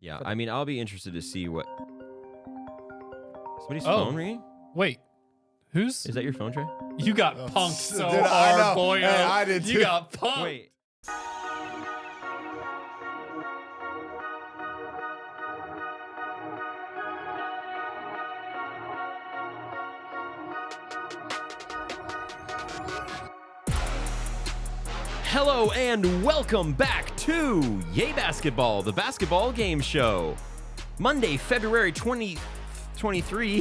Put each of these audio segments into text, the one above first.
Yeah, I mean, I'll be interested to see what... Somebody's phone ringing? Wait. Who's? Is that your phone, Trey? You got punked so Dude, I know. hard, boy. Hey, I did You too. got punked. Wait. Hello and welcome back to Yay Basketball, the basketball game show. Monday, February 2023,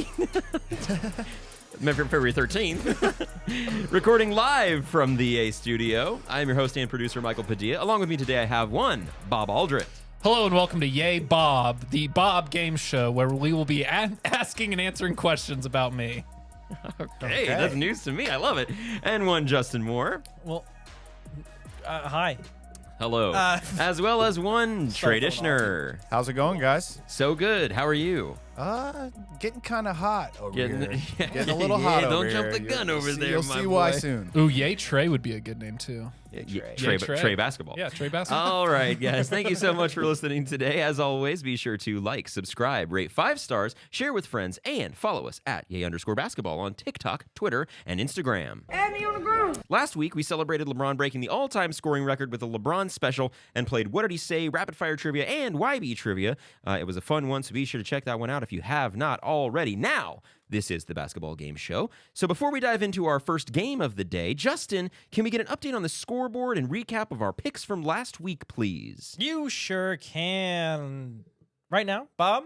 February 13th, recording live from the Yay studio. I'm your host and producer, Michael Padilla. Along with me today, I have one, Bob Aldrich. Hello and welcome to Yay Bob, the Bob game show where we will be asking and answering questions about me. Okay, that's news to me. I love it. And one, Justin Moore. Well, hi. Hello. As well as one, Trey Dishner. How's it going, guys? So good. How are you? Getting kind of hot over Getting- here. yeah. Getting a little Yeah, hot don't over jump here. the gun over there, You'll my see why boy. soon. Ooh, Yay Trey would be a good name too. Trey Basketball. Yeah, Trey Basketball. All right, guys. Thank you so much for listening today. As always, be sure to like, subscribe, rate 5 stars, share with friends, and follow us at Yay_basketball on TikTok, Twitter, and Instagram. Add me on the ground. Last week, we celebrated LeBron breaking the all-time scoring record with a LeBron special and played What Did He Say, Rapid Fire Trivia, and YB Trivia. It was a fun one, so be sure to check that one out if you have not already. Now, this is the basketball game show. So before we dive into our first game of the day, Justin, can we get an update on the scoreboard and recap of our picks from last week, please? You sure can. Right now, Bob,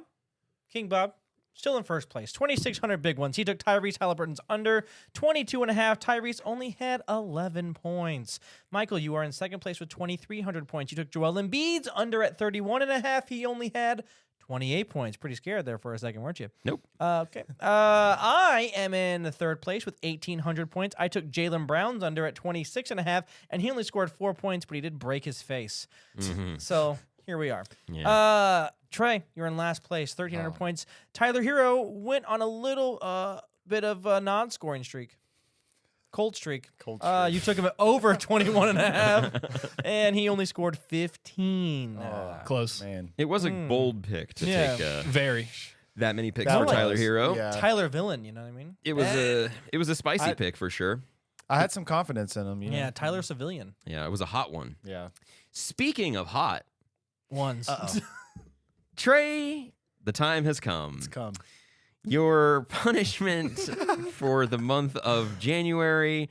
King Bob, still in first place. 2,600 big ones. He took Tyrese Halliburton's under 22.5. Tyrese only had 11 points. Michael, you are in second place with 2,300 points. You took Joel Embiid's under at 31.5. He only had 28 points. Pretty scared there for a second, weren't you? Nope. Okay. I am in the third place with 1,800 points. I took Jaylen Brown's under at 26.5, and he only scored 4 points, but he did break his face. So here we are. Yeah. Trey, you're in last place, 1,300 points. Tyler Hero went on a little bit of a non-scoring streak. Cold streak. You took him at over 21.5, and he only scored 15. Close. Man. It was a bold pick to Yeah. take Very. that many picks That for was- Tyler Hero. Yeah. Tyler Villain, you know what I mean? It was a spicy pick for sure. I had some confidence in him. You know? Yeah, Tyler Civilian. Yeah, it was a hot one. Yeah. Speaking of hot, Ones. Trey, the time has come. It's come. Your punishment for the month of January.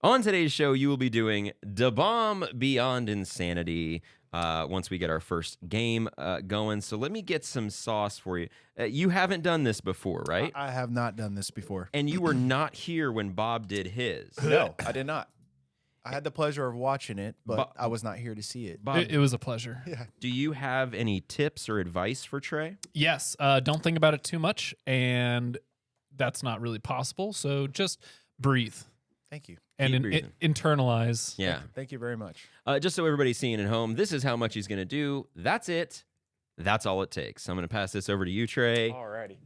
On today's show, you will be doing Da Bomb Beyond Insanity once we get our first game going. So let me get some sauce for you. You haven't done this before, right? I have not done this before. And you were not here when Bob did his. No, I did not. I had the pleasure of watching it, but Bo- I was not here to see it. Bob, It was a pleasure. Yeah. do you have any tips or advice for Trey? Yes. Don't think about it too much, and that's not really possible. So just breathe Thank you. and Keep breathing. internalize. Yeah. Thank you very much. Just so everybody's seeing at home, this is how much he's going to do. That's it. That's all it takes. I'm going to pass this over to you, Trey. Alrighty.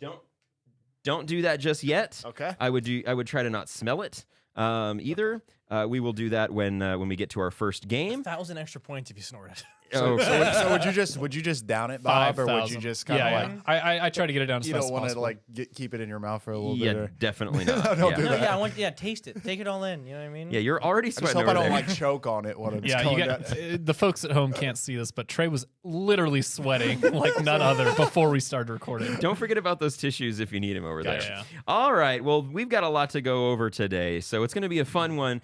Don't do that just yet. Okay. I would try to not smell it either. We will do that when we get to our first game. 1,000 extra points if you snort it. Oh, So would you just down it, Bob, or would you 5,000. just kind of Yeah, yeah. I try to get it down as you fast don't as want to possible. like keep it in your mouth for a little yeah, bit? Or... definitely not. Don't yeah. do No, that. yeah, taste it. Take it all in. You know what I mean? Yeah, you're already I just sweating hope I over don't there. like choke on it when it's Yeah, going you down. got the folks at home can't see this, but Trey was literally sweating like none other before we started recording. Don't forget about those tissues if you need them over there. Yeah. All right. Well, we've got a lot to go over today, so it's going to be a fun one.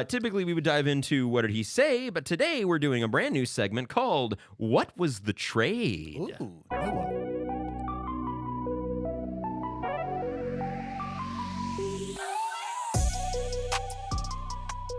Typically, we would dive into What Did He Say? But today, we're doing a brand new segment called What Was the Trade? Ooh, new one.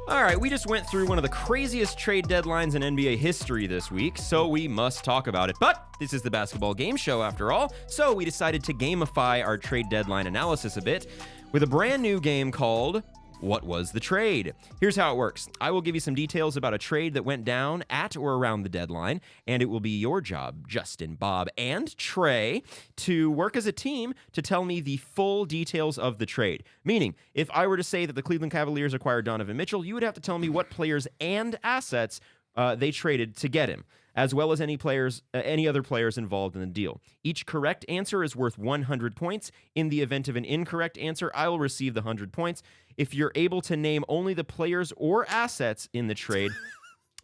All right, we just went through one of the craziest trade deadlines in NBA history this week, so we must talk about it. But this is the basketball game show after all, so we decided to gamify our trade deadline analysis a bit with a brand new game called What Was the Trade? Here's how it works. I will give you some details about a trade that went down at or around the deadline, and it will be your job, Justin, Bob, and Trey, to work as a team to tell me the full details of the trade. Meaning, if I were to say that the Cleveland Cavaliers acquired Donovan Mitchell, you would have to tell me what players and assets they traded to get him, as well as any other players involved in the deal. Each correct answer is worth 100 points. In the event of an incorrect answer, I will receive the 100 points. If you're able to name only the players or assets in the trade,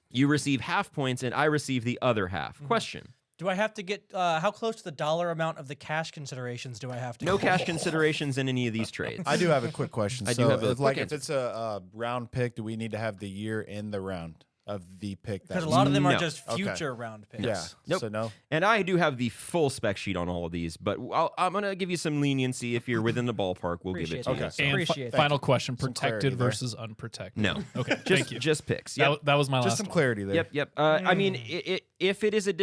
you receive half points, and I receive the other half. Question. Do I have to get how close to the dollar amount of the cash considerations do I have to? No cash considerations in any of these trades. I do have a quick question. I do have a quick if answer. it's a round pick, do we need to have the year in the round of the pick? Because a lot of them are No. just future round picks. Yeah. Nope. So no. And I do have the full spec sheet on all of these, but I'm going to give you some leniency. If you're within the ballpark, we'll give it Appreciate to that. you. So. And Appreciate that. final question: Some protected clarity there. versus unprotected. No. Okay. Just, Thank you. just picks. Yep. That was my Just last some one. clarity there. Yep. I mean, if it is a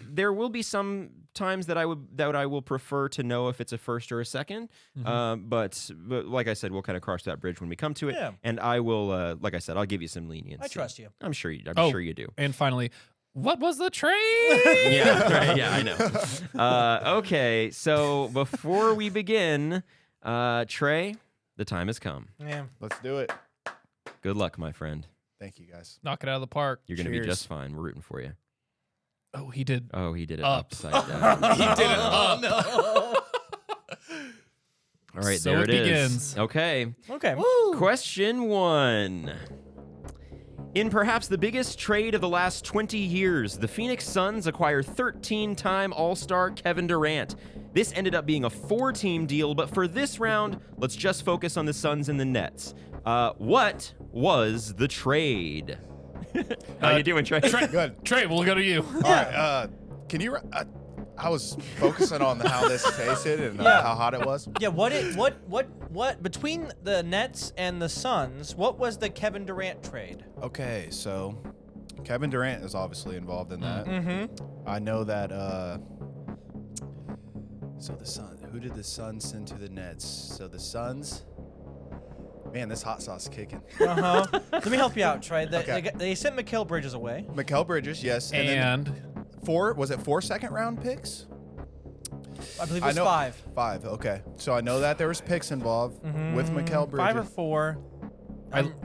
there will be some times that I will prefer to know if it's a first or a second. But like I said, we'll kind of cross that bridge when we come to it. Yeah. And I will, like I said, I'll give you some leniency. I trust you. I'm sure you do. And finally, what was the trade? Yeah. Right, yeah. I know. Okay. So before we begin, Trey, the time has come. Yeah. Let's do it. Good luck, my friend. Thank you, guys. Knock it out of the park. You're going to be Cheers. just fine. We're rooting for you. Oh, he did. Oh, he did it Up. upside down. He did it up. All right, So there it it is. begins. Okay. Okay. Question 1. In perhaps the biggest trade of the last 20 years, the Phoenix Suns acquire 13-time All-Star Kevin Durant. This ended up being a 4-team deal, but for this round, let's just focus on the Suns and the Nets. What was the trade? How you doing, Trey? Good. Trey, we'll go to you. All right. Can you? I was focusing on how this tasted and Yeah. how hot it was. Yeah. What between the Nets and the Suns? What was the Kevin Durant trade? Okay, so Kevin Durant is obviously involved in that. Mm-hmm. I know that. So the Sun. Who did the Suns send to the Nets? So the Suns. Man, this hot sauce is kicking. Let me help you out, Trey. Okay. They sent Mikal Bridges away. Mikal Bridges, yes, and then 4 second-round picks? I believe it I was know- 5. 5. Okay, so I know that there was picks involved with Mikal Bridges. 5 or 4.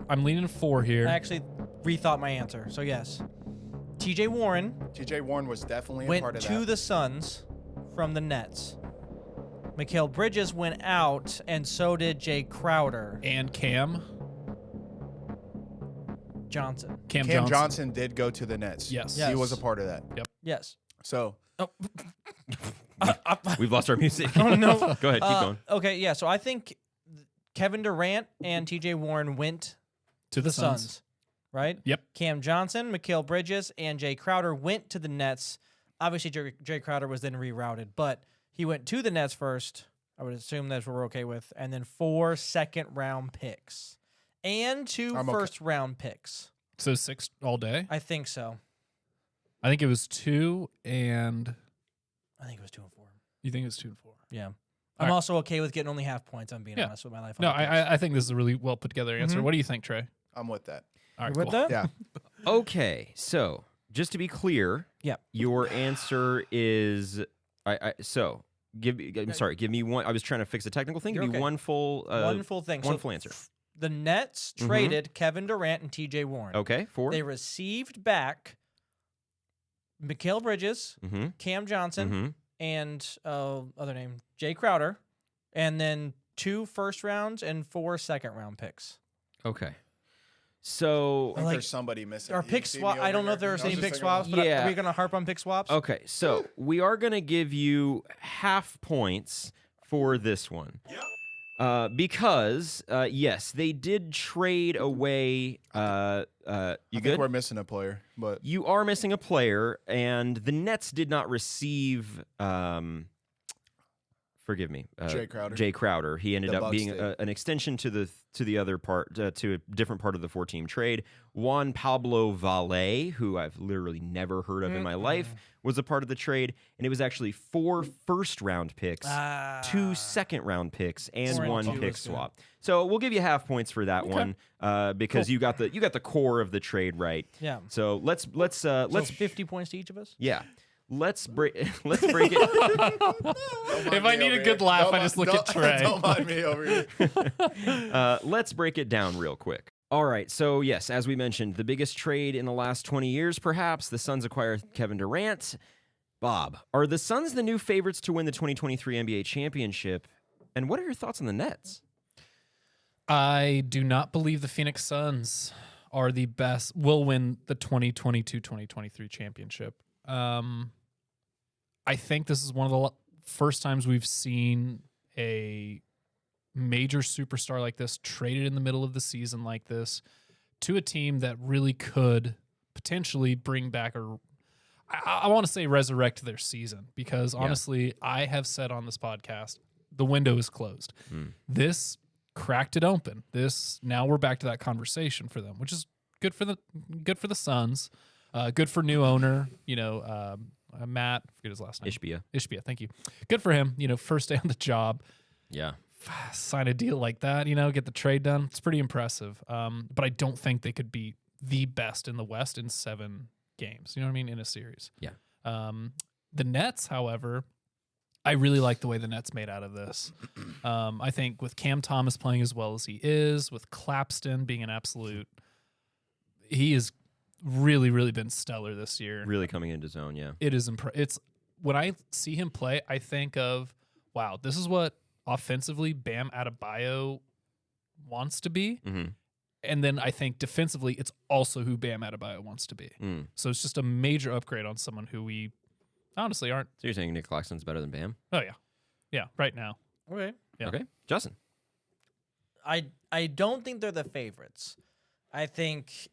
I'm leaning 4 here. I actually rethought my answer. So yes, T.J. Warren T.J. Warren was definitely a went part of to that. the Suns from the Nets. Mikal Bridges went out, and so did Jay Crowder. And Cam Johnson. Cam Johnson did go to the Nets. Yes. He was a part of that. Yes. So We've lost our music. Oh, no. Go ahead, keep going. Okay, yeah. So I think Kevin Durant and T.J. Warren went to the Suns. right? Yep. Cam Johnson, Mikal Bridges, and Jay Crowder went to the Nets. Obviously, Jay Crowder was then rerouted, but he went to the Nets first. I would assume that's what we're okay with. And then 4 second-round picks and 2 I'm okay. first-round picks. So 6 all day. I think so. I think it was 2 and I think it was 2 and 4. you think it was 2 and 4. Yeah. All I'm right. also okay with getting only half points. I'm being Yeah. honest with my life. No, on the picks. I think this is a really well put together answer. Mhm. What do you think, Trey? I'm with that. All right, You with cool. that? Yeah. Okay, so just to be clear, Yep. your answer is give me one. I was trying to fix a technical thing. You're Give me okay. one full One full thing. one So full answer. The Nets Mhm. traded Kevin Durant and T.J. Warren. Okay, 4. They received back Mikal Bridges, Mm-hmm. Cam Johnson, Mm-hmm. and other name Jay Crowder, and then 2 first rounds and 4 second round picks. Okay. So I think Like, there's somebody missing. Our You pick see me swap. over I don't know here? if there's I was any just pick thinking swaps, about- but Yeah. are we gonna harp on pick swaps? okay, so we are gonna give you half points for this one. Because yes, they did trade away. I You think good? we're missing a player, but You are missing a player, and the Nets did not receive. Forgive me, Jay Crowder. Jay Crowder. He ended The up Bucks being did. an extension to the other part, to a different part of the 4-team trade. Juan Pablo Valle, who I've literally never heard of in my life, was a part of the trade, and it was actually 4 first-round picks, 2 second-round picks, and 4 and 1 2 pick was good. swap. So we'll give you half points for that one because you got the core of the trade right. Yeah. So let's So 50 points to each of us. yeah. Let's break it. If I need a good laugh, I just look at Trey. Don't mind me over here. Let's break it down real quick. All right, so yes, as we mentioned, the biggest trade in the last 20 years, perhaps, the Suns acquire Kevin Durant. Bob, are the Suns the new favorites to win the 2023 NBA championship? And what are your thoughts on the Nets? I do not believe the Phoenix Suns are the best, will win the 2022-2023 championship. I think this is one of the first times we've seen a major superstar like this traded in the middle of the season like this to a team that really could potentially bring back I want to say resurrect their season, because honestly, I have said on this podcast, the window is closed. This cracked it open. Now we're back to that conversation for them, which is good for the Suns, good for new owner, Matt, I forget his last name. Ishbia, thank you. Good for him, first day on the job. Yeah. Sign a deal like that, get the trade done. It's pretty impressive. But I don't think they could beat the best in the West in 7 games. You know what I mean? In a series. Yeah. The Nets, however, I really like the way the Nets made out of this. I think with Cam Thomas playing as well as he is, with Claxton being an absolute, he has really, really been stellar this year. Really coming into zone, yeah. It is it's when I see him play, I think of, wow, this is what offensively Bam Adebayo wants to be. Mm-hmm. And then I think defensively, it's also who Bam Adebayo wants to be. So it's just a major upgrade on someone who we honestly aren't. So you're saying Nick Claxton's better than Bam? Oh, yeah. Yeah, right now. Okay. Yeah. Okay. Justin. I don't think they're the favorites. I think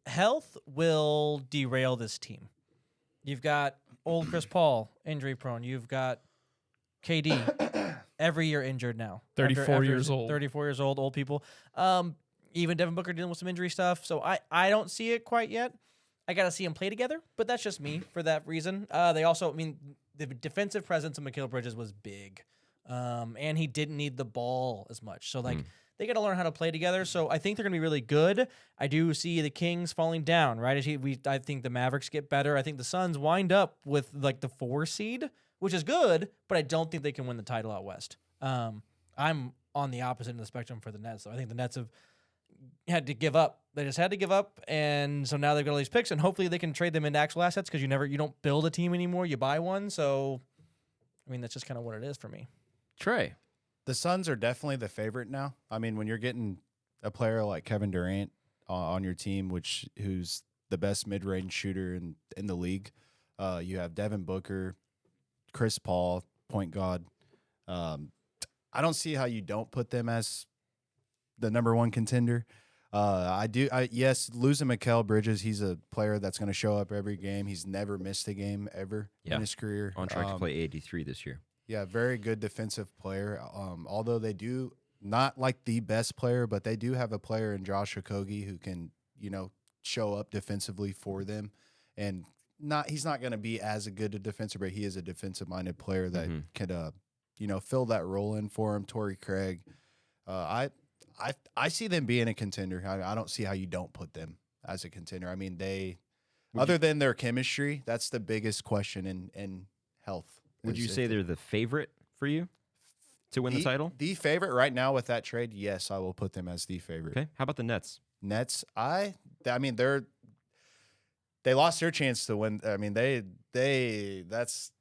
health will derail this team. You've got old Chris Paul, injury prone. You've got KD every year injured now. 34 years old. 34 years old, old people. Even Devin Booker dealing with some injury stuff. So I don't see it quite yet. I got to see them play together, but that's just me for that reason. They also, the defensive presence of Mikal Bridges was big. And he didn't need the ball as much. So, they got to learn how to play together. So I think they're going to be really good. I do see the Kings falling down, right? I think the Mavericks get better. I think the Suns wind up with the 4 seed, which is good, but I don't think they can win the title out west. I'm on the opposite end of the spectrum for the Nets. So I think the Nets have had to give up. They just had to give up, and so now they've got all these picks, and hopefully they can trade them into actual assets, because you don't build a team anymore, you buy one. So, that's just kind of what it is for me. Trey. The Suns are definitely the favorite now. When you're getting a player like Kevin Durant on your team, who's the best mid-range shooter in the league, you have Devin Booker, Chris Paul, point guard. I don't see how you don't put them as the number 1 contender. Yes, losing Mikal Bridges, he's a player that's going to show up every game. He's never missed a game ever in his career. On track to play 83 this year. Yeah, very good defensive player. Although they do not like the best player, but they do have a player in Josh Okogie who can, show up defensively for them. And he's not going to be as a good a defender, but he is a defensive-minded player that could, fill that role in for him. Torrey Craig. I see them being a contender. I don't see how you don't put them as a contender. Other than their chemistry, that's the biggest question in health. Would you say they're the favorite for you to win the title? The favorite right now with that trade, yes, I will put them as the favorite. Okay. How about the Nets? Nets, they lost their chance to win. That's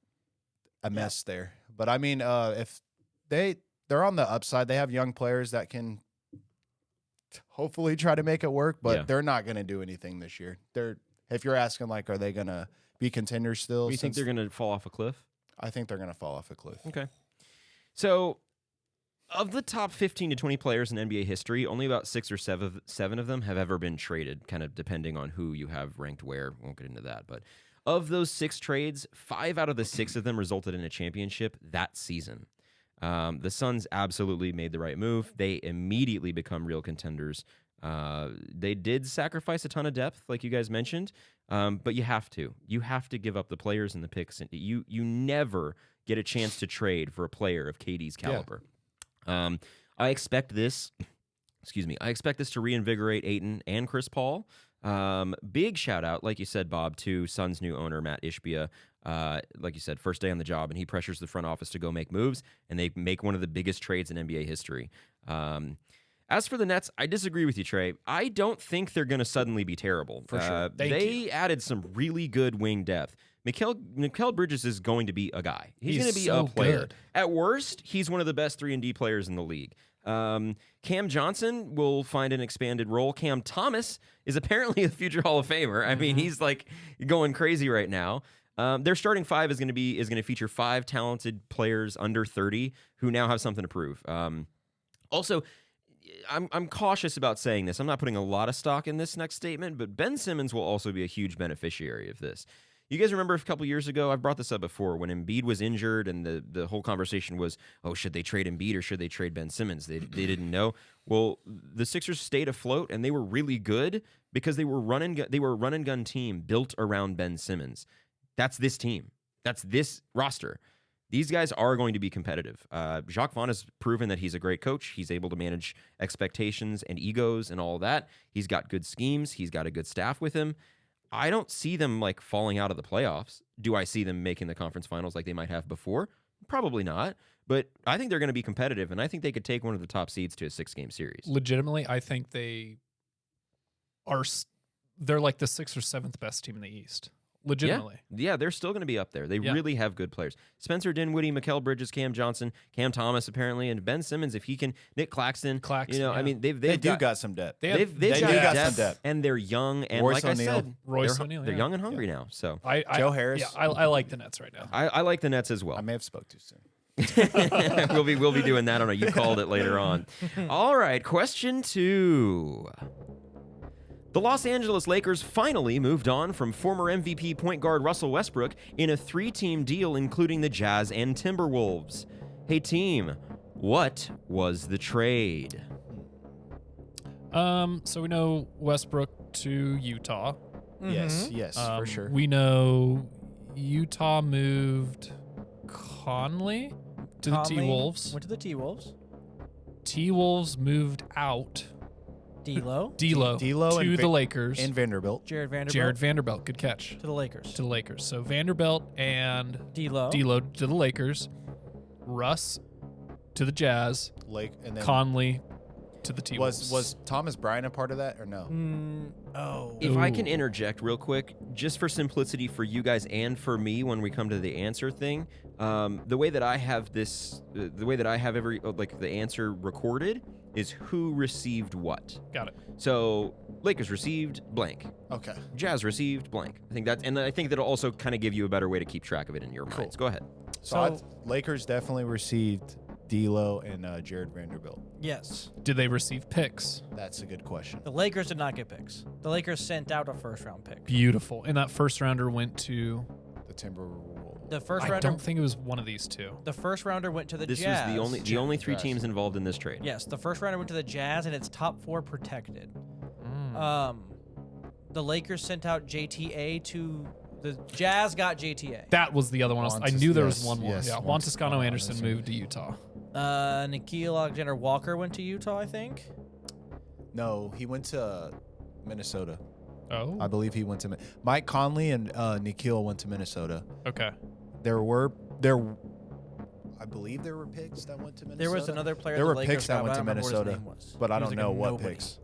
a mess there. But if they're on the upside, they have young players that can hopefully try to make it work, but they're not going to do anything this year. If you're asking, are they going to be contenders still? Do you think they're going to fall off a cliff? I think they're going to fall off a cliff. Okay. So, of the top 15 to 20 players in NBA history, only about 6 or 7 of them have ever been traded, kind of depending on who you have ranked where. Won't get into that. But of those 6 trades, 5 out of the 6 of them resulted in a championship that season. The Suns absolutely made the right move. They immediately become real contenders. They did sacrifice a ton of depth, like you guys mentioned, but you have to. You have to give up the players and the picks. You never get a chance to trade for a player of KD's caliber. Yeah. I expect this. I expect this to reinvigorate Ayton and Chris Paul. Big shout out, like you said, Bob, to Suns' new owner, Matt Ishbia. Like you said, first day on the job, and he pressures the front office to go make moves, and they make one of the biggest trades in NBA history. As for the Nets, I disagree with you, Trey. I don't think they're going to suddenly be terrible. For sure. They added some really good wing depth. Mikal Bridges is going to be a guy. He's going to be so a player. good. At worst, he's one of the best 3-and-D players in the league. Cam Johnson will find an expanded role. Cam Thomas is apparently a future Hall of Famer. I mean, he's like going crazy right now. Their starting five is going to feature 5 talented players under 30 who now have something to prove. Also, I'm cautious about saying this. I'm not putting a lot of stock in this next statement, but Ben Simmons will also be a huge beneficiary of this. You guys remember a couple years ago, I've brought this up before, when Embiid was injured and the whole conversation was, oh, should they trade Embiid or should they trade Ben Simmons? They didn't know. Well, the Sixers stayed afloat and they were really good because they were a run and gun team built around Ben Simmons. That's this team. That's this roster. These guys are going to be competitive. Jacques Vaughn has proven that he's a great coach. He's able to manage expectations and egos and all that. He's got good schemes. He's got a good staff with him. I don't see them like falling out of the playoffs. Do I see them making the conference finals like they might have before? Probably not. But I think they're going to be competitive, and I think they could take one of the top seeds to a 6-game series. Legitimately, I think they're like the 6th or 7th best team in the East. Legitimately. Yeah, they're still going to be up there. They really have good players. Spencer Dinwiddie, Mikal Bridges, Cam Johnson, Cam Thomas apparently, and Ben Simmons, if he can, Nick Claxton. I mean, they've got some depth. They've got some depth, and they're young, and Royce like O'Neal. I said, Royce O'Neal, they're young and hungry now. So Joe Harris. Yeah, I like the Nets right now. I like the Nets as well. I may have spoke too soon. we'll be doing that on a You Called It later on. All right, question 2. The Los Angeles Lakers finally moved on from former MVP point guard Russell Westbrook in a 3-team deal including the Jazz and Timberwolves. Hey team, what was the trade? So we know Westbrook to Utah. Yes, for sure. We know Utah moved Conley to the T-Wolves. Went to the T-Wolves. T-Wolves moved out D'Lo to the Lakers. And Vanderbilt. Jared Vanderbilt. Good catch. to the Lakers. To the Lakers. So Vanderbilt and D'Lo to the Lakers. Russ to the Jazz. And then Conley to the T-Wolves. was Thomas Bryant a part of that or no? If I can interject real quick, just for simplicity for you guys and for me when we come to the answer thing, the way that I have this, the way that I have the answer recorded is who received what. Got it. So Lakers received blank. Okay. Jazz received blank. I think that'll also kind of give you a better way to keep track of it in your minds. Go ahead. So Lakers definitely received D'Lo and Jared Vanderbilt. Yes. Did they receive picks? That's a good question. The Lakers did not get picks. The Lakers sent out a first-round pick. Beautiful. And that first rounder went to The Timberwolves. The first I rounder. don't think it was one of these two. The first rounder went to the This Jazz. was the only 3 Jazz. teams involved in this trade. Yes, the first rounder went to the Jazz, and it's top 4 protected. The Lakers sent out JTA to the Jazz. Got JTA. That was the other one. I knew there was one more. Yes, Yeah, Juan Juan Toscano Anderson Anderson. moved to Utah. Nikhil Alexander-Walker went to Utah, I think. No, he went to Minnesota. Oh, I believe he went to Mike Conley and Nikhil went to Minnesota. okay. I believe there were picks that went to Minnesota. There was another player. There the were Lakers picks that got, went but I to don't remember what his Minnesota, name was. but I He was don't like a know what nobody. picks.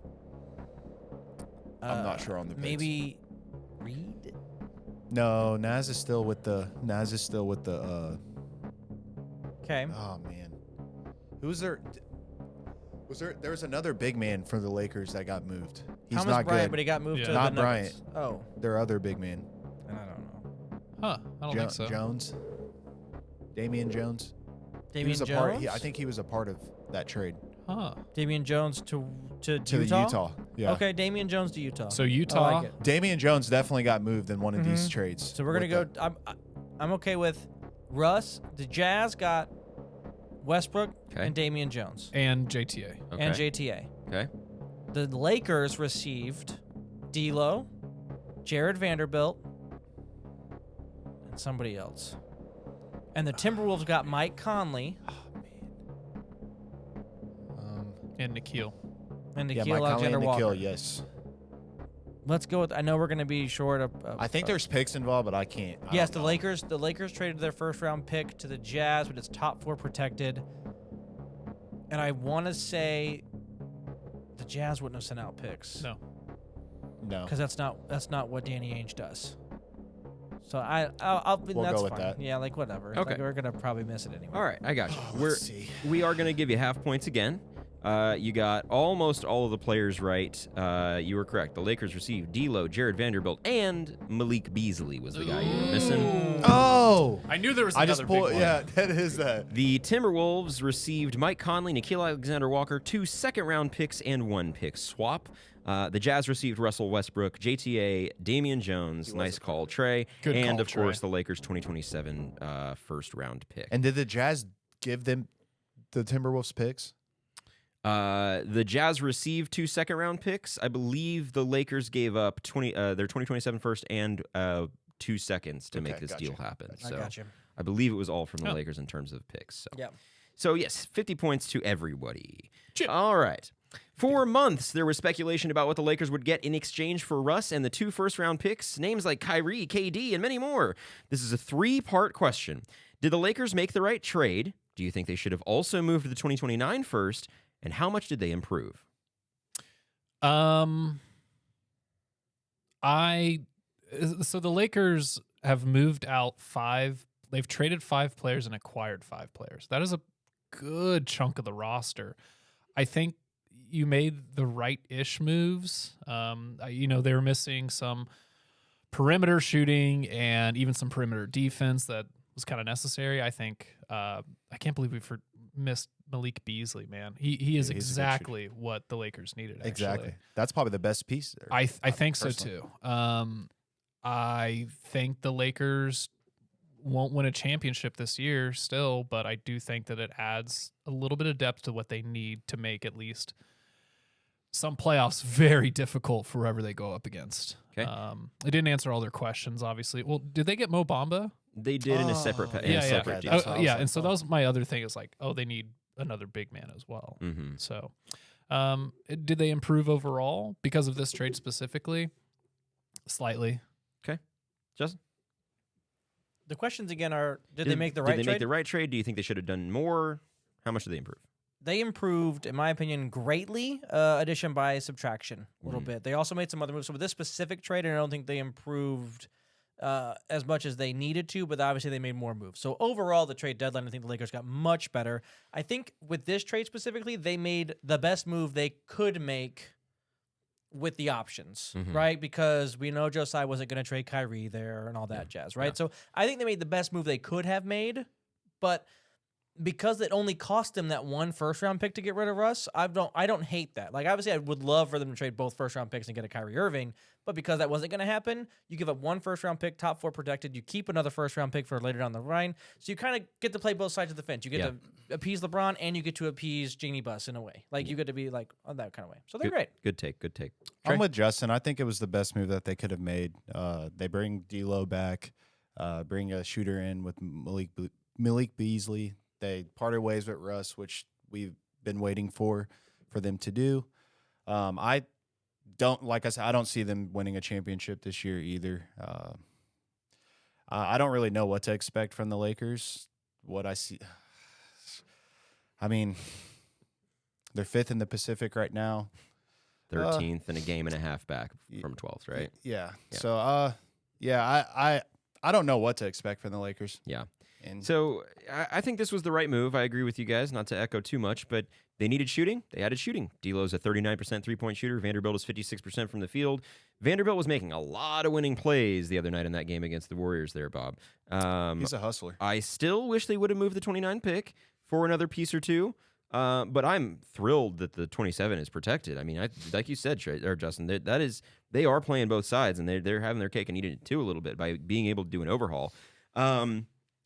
I'm not sure on the picks. Maybe Reed. No, Naz is still with the. Okay. Oh man, who's there? There was another big man for the Lakers that got moved. He's Thomas not Bryant, good. but he got moved Yeah. to Not the Nuggets. Bryant. Oh, Their other big man, and I don't know. Huh? I don't think so. Jones, Damian Jones. Damian he was Jones. I think he was a part of that trade Huh? Damian Jones to to Utah. the Utah. Yeah. Okay, Damian Jones to Utah. So I Utah. like it. Damian Jones definitely got moved in one of these trades. So we're gonna go. I'm okay with Russ. The Jazz got Westbrook Okay. and Damian Jones and JTA. Okay. and JTA. Okay. The Lakers received D'Lo, Jared Vanderbilt, and somebody else. And the Timberwolves got Mike Conley And Nikhil. and Yeah, Nikhil Mike Conley and Alexander-Walker. Nikhil, yes. Let's go with. I know we're going to be short of. I think there's picks involved, but I can't. I Yes, don't the know. Lakers. The Lakers traded their first-round pick to the Jazz, but it's top 4 protected. And I want to say the Jazz wouldn't have sent out picks. No. No. Because that's not what Danny Ainge does. So I'll We'll that's go with fine. that. Yeah, like whatever. Okay. Like, we're gonna probably miss it anyway. All right, I got you. Let's see. We are going to give you half points again. You got almost all of the players right. You were correct. The Lakers received D'Lo, Jared Vanderbilt, and Malik Beasley was the guy you were missing. Oh! I knew there was I another just pulled. big one. Yeah, that is that. The Timberwolves received Mike Conley, Nikhil Alexander-Walker, 2 second-round picks, and 1 pick swap. The Jazz received Russell Westbrook, JTA, Damian Jones, nice call, Trey, Good and call, of course Trey. the Lakers' 2027 first-round pick. And did the Jazz give them the Timberwolves picks? The Jazz received 2 second-round picks. I believe the Lakers gave up their 2027 first and 2 seconds to make Okay, this gotcha. deal happen. I So got you. I believe it was all from the Oh. Lakers in terms of picks. So. Yeah. So yes, 50 points to everybody. Chip. All right. For months, there was speculation about what the Lakers would get in exchange for Russ and the 2 first-round picks, names like Kyrie, KD, and many more. This is a 3-part question. Did the Lakers make the right trade? Do you think they should have also moved to the 2029 first? And how much did they improve? So the Lakers have moved out 5. They've traded 5 players and acquired 5 players. That is a good chunk of the roster. I think you made the right-ish moves. They were missing some perimeter shooting and even some perimeter defense that was kind of necessary. I think I can't believe we've missed Malik Beasley, man. He is He's a good exactly what the Lakers needed. Actually. Exactly. That's probably the best piece there. I think so personally. too. I think the Lakers won't win a championship this year still, but I do think that it adds a little bit of depth to what they need to make at least some playoffs very difficult for whoever they go up against. Okay. It didn't answer all their questions, obviously. Well, did they get Mo Bamba? They did in a separate Oh. in a Yeah, separate That's deal. what I was Yeah, like, and so oh. that was my other thing is like, they need another big man as well. Mm-hmm. So, did they improve overall because of this trade specifically? Slightly. Justin? The questions again are: Did they make the right Did they trade? make the right trade? Do you think they should have done more? How much did they improve? They improved, in my opinion, greatly. Addition by subtraction, a little Mhm. bit. They also made some other moves. So with this specific trade, I don't think they improved as much as they needed to, but obviously they made more moves. So overall, the trade deadline, I think the Lakers got much better. I think with this trade specifically, they made the best move they could make with the options, Mhm. right? Because we know Josiah wasn't going to trade Kyrie there and all that jazz, right? Yeah. So I think they made the best move they could have made, but because it only cost them that 1 first-round pick to get rid of Russ, I don't hate that. Like, obviously, I would love for them to trade both first-round picks and get a Kyrie Irving, but because that wasn't going to happen, you give up 1 first-round pick, top 4 protected, you keep another first-round pick for later down the line, so you kind of get to play both sides of the fence. You get to appease LeBron, and you get to appease Genie Bus in a way. Like, you get to be, like, on that kind of way. So they're great. Good take. Good take. I'm with Justin. I think it was the best move that they could have made. They bring D'Lo back, bring a shooter in with Malik Beasley. They parted ways with Russ, which we've been waiting for them to do. I don't see them winning a championship this year either. I don't really know what to expect from the Lakers. What I see, I mean, they're 5th in the Pacific right now. 13th and a game and a half back from 12th, right? Yeah. Yeah. So, I don't know what to expect from the Lakers. Yeah. And So I think this was the right move. I agree with you guys, not to echo too much, but they needed shooting. They added shooting. D'Lo's a 39% three-point shooter. Vanderbilt is 56% from the field. Vanderbilt was making a lot of winning plays the other night in that game against the Warriors there, Bob. he's a hustler. I still wish they would have moved the 29 pick for another piece or two. But I'm thrilled that the 27 is protected. I mean, like you said, Justin, they are playing both sides, and they're having their cake and eating it too a little bit by being able to do an overhaul.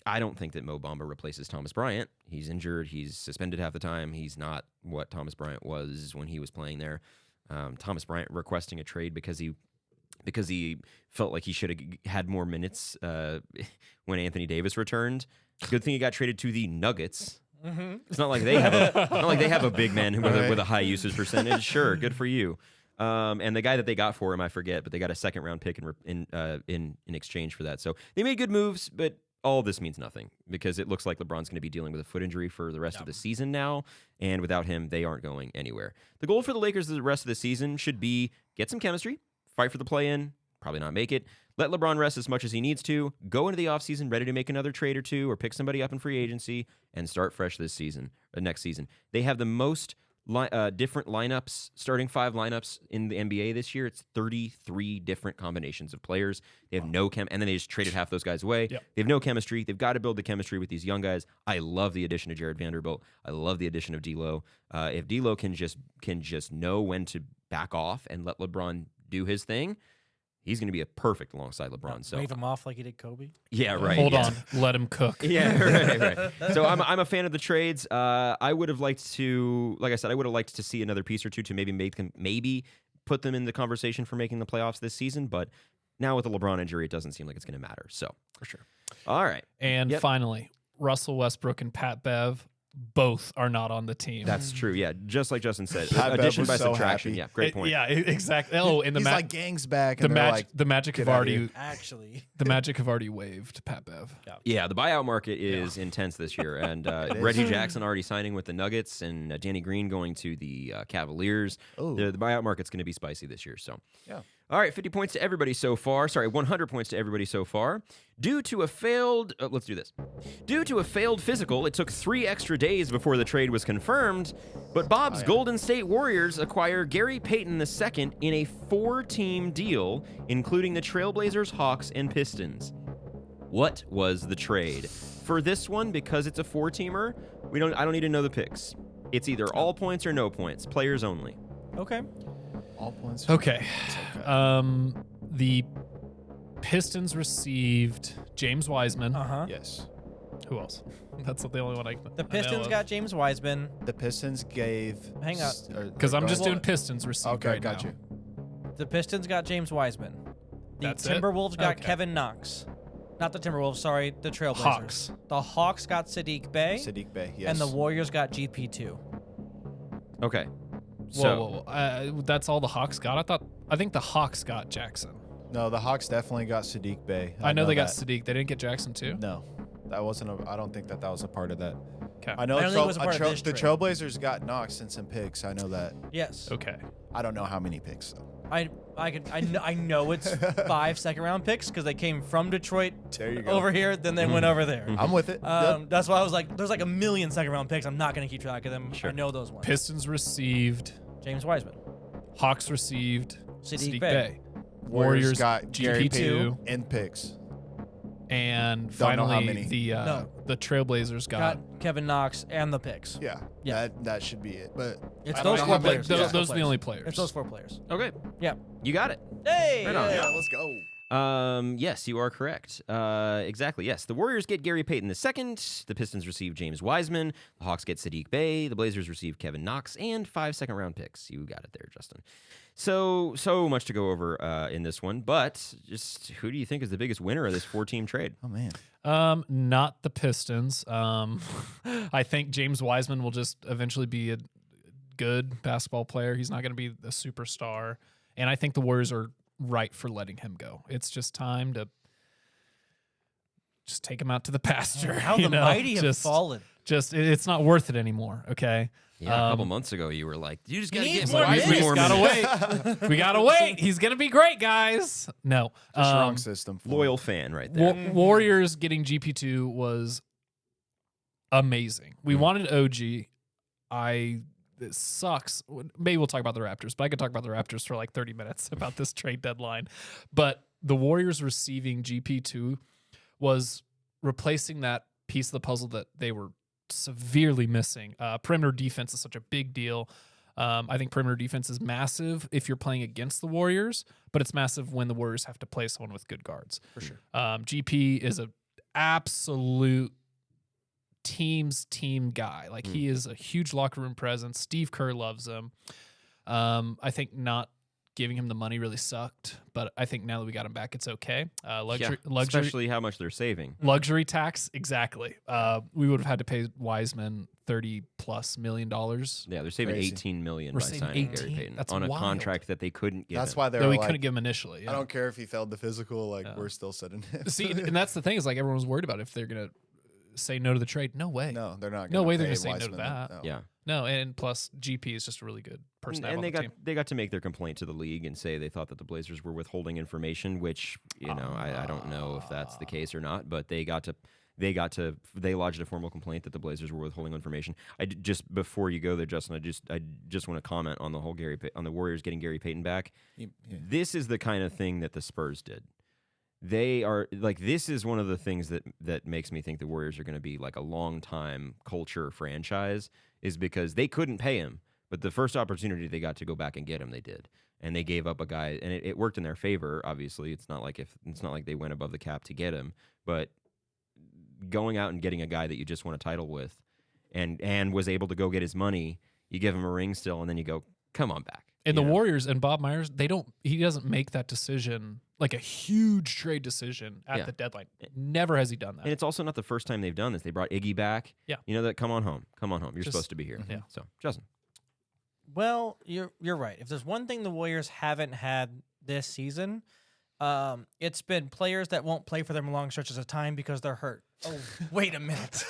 I don't think that Mo Bamba replaces Thomas Bryant. He's injured. He's suspended half the time. He's not what Thomas Bryant was when he was playing there. Thomas Bryant requesting a trade because he felt like he should have had more minutes when Anthony Davis returned. Good thing he got traded to the Nuggets. Mm-hmm. It's not like they have a big man with a high usage percentage. Sure, good for you. And the guy that they got for him, I forget, but they got a 2nd round pick in exchange for that. So they made good moves, but all this means nothing because it looks like LeBron's going to be dealing with a foot injury for the rest of the season now, and without him, they aren't going anywhere. The goal for the Lakers the rest of the season should be get some chemistry, fight for the play-in, probably not make it, let LeBron rest as much as he needs to, go into the offseason ready to make another trade or two or pick somebody up in free agency, and start fresh this season, next season. They have the most different lineups, starting 5 lineups in the NBA this year. It's 33 different combinations of players. They have no and then they just traded half those guys away. Yep. They have no chemistry. They've got to build the chemistry with these young guys. I love the addition of Jared Vanderbilt. I love the addition of D'Lo. If D'Lo can just know when to back off and let LeBron do his thing, he's going to be a perfect alongside LeBron. So wave him off like he did Kobe. Yeah, right. Hold on, let him cook. Yeah, right. So I'm a fan of the trades. I would have liked to, like I said, I would have liked to see another piece or two to maybe put them in the conversation for making the playoffs this season. But now with the LeBron injury, it doesn't seem like it's going to matter. So For sure. all right, And finally, Russell Westbrook and Pat Bev both are not on the team. that's true. Yeah, just like Justin said, Pat Bev addition was by so subtraction. happy. Yeah, great point. Yeah, exactly. Oh, and He's like, gang's back. the And they're Magic, like, the Magic have "Get outta already, here." Actually, the Magic have already waived Pat Bev. Yeah, the buyout market is intense this year, and is. Reggie Jackson already signing with the Nuggets, and Danny Green going to the Cavaliers. Oh. The buyout market's going to be spicy this year. So, Yeah. All right, 50 points to everybody so far. Sorry, 100 points to everybody so far. Due to a failed physical, it took 3 extra days before the trade was confirmed. But Bob's Golden State Warriors acquire Gary Payton II in a 4-team deal, including the Trailblazers, Hawks, and Pistons. What was the trade? For this one, because it's a 4-teamer, I don't need to know the picks. It's either all points or no points, players only. okay. All points. Okay. The Pistons received James Wiseman. Yes. Who else? That's the only one I The Pistons got James Wiseman. The Pistons gave. Hang on. because I'm just Well, doing Pistons received Okay, right got now. you. The Pistons got James Wiseman. The That's it? Timberwolves got Okay. Kevin Knox. Not the Timberwolves, sorry, the Trailblazers. Hawks. The Hawks got Sadiq Bey. Sadiq Bey. Yes. And the Warriors got GP2. Okay. So, Whoa. That's all the Hawks got? I think the Hawks got Jackson. No, the Hawks definitely got Sadiq Bey. I know they got that. Sadiq. They didn't get Jackson too? No, that wasn't. I don't think that was a part of that. Okay. I know I don't think it was a part of this the trade. Trailblazers got Knox and some picks. I know that. Yes. Okay. I don't know how many picks though. I know it's 5 second-round picks because they came from Detroit There you go. over here, then they went over there. I'm with it. Yep. That's why I was like, there's like a million second-round picks. I'm not going to keep track of them. Sure. I know those ones. Pistons received. James Wiseman. Hawks received Sadiq Sadiq Bey. Bey. Warriors got Gary GP2. Payton and picks. And Don't know how finally, many. the Trailblazers got. Got Kevin Knox and the picks. Yeah. Yeah. That should be it. But It's I don't those know four how many- players. Those, Yeah. those are the only players. It's those 4 players. okay. Yeah. You got it. Hey! Right on. Yeah, let's go. Yes, you are correct. Exactly. Yes, the Warriors get Gary Payton II. The Pistons receive James Wiseman. The Hawks get Sadiq Bey. The Blazers receive Kevin Knox and 5 second-round picks. You got it there, Justin. So much to go over in this one, but just who do you think is the biggest winner of this 4-team trade? Oh man. Not the Pistons. I think James Wiseman will just eventually be a good basketball player. He's not going to be a superstar. And I think the Warriors are right for letting him go. It's just time to just take him out to the pasture. How you the know? mighty have Just- fallen. It's not worth it anymore, okay? Yeah, a couple months ago, you were like, "You just got to Need get more Wiseman minutes. more gotta minutes." wait. We gotta wait. He's gonna be great, guys. No, Just wrong system. for Loyal him. fan right there. Warriors getting GP2 was amazing. We wanted OG. It sucks. Maybe we'll talk about the Raptors, but I could talk about the Raptors for like 30 minutes about this trade deadline. But the Warriors receiving GP2 was replacing that piece of the puzzle that they were severely missing. Perimeter defense is such a big deal. I think perimeter defense is massive if you're playing against the Warriors, but it's massive when the Warriors have to play someone with good guards. For sure. GP is an absolute team guy. Like he is a huge locker room presence. Steve Kerr loves him. I think not giving him the money really sucked. But I think now that we got him back, it's okay. Luxury, especially how much they're saving. luxury tax, exactly. We would have had to pay Wiseman $30+ million. Yeah, they're saving Crazy. 18 million We're by saving signing Gary 18? Payton That's on a wild. contract that they couldn't give That's him. why they That were we like, couldn't give him initially. Yeah. I don't care if he failed the physical. Like, Yeah. we're still sitting him. See, and that's the thing is like everyone was worried about if they're gonna say no to the trade. No way. No, they're not. No gonna way they're pay gonna say no to Wiseman that. No. Yeah. No, and plus GP is just a really good person to have And on they the team. they got to make their complaint to the league and say they thought that the Blazers were withholding information, which I don't know if that's the case or not, but they lodged a formal complaint that the Blazers were withholding information. Just before you go there, Justin, I just want to comment on the whole on the Warriors getting Gary Payton back. Yeah. This is the kind of thing that the Spurs did. They are like, this is one of the things that makes me think the Warriors are going to be like a long time culture franchise, is because they couldn't pay him, but the first opportunity they got to go back and get him, they did, and they gave up a guy, and it worked in their favor. Obviously, it's not like they went above the cap to get him, but going out and getting a guy that you just won a title with, and was able to go get his money, you give him a ring still, and then you go, come on back. And You the know? Warriors and Bob Myers, he doesn't make that decision, like a huge trade decision at Yeah. the deadline. Never has he done that. And it's also not the first time they've done this. They brought Iggy back. Yeah. You know that, come on home. You're Just- supposed to be here. yeah. So, Justin. Well, you're right. If there's one thing the Warriors haven't had this season, it's been players that won't play for them long stretches of time because they're hurt. Oh, wait a minute.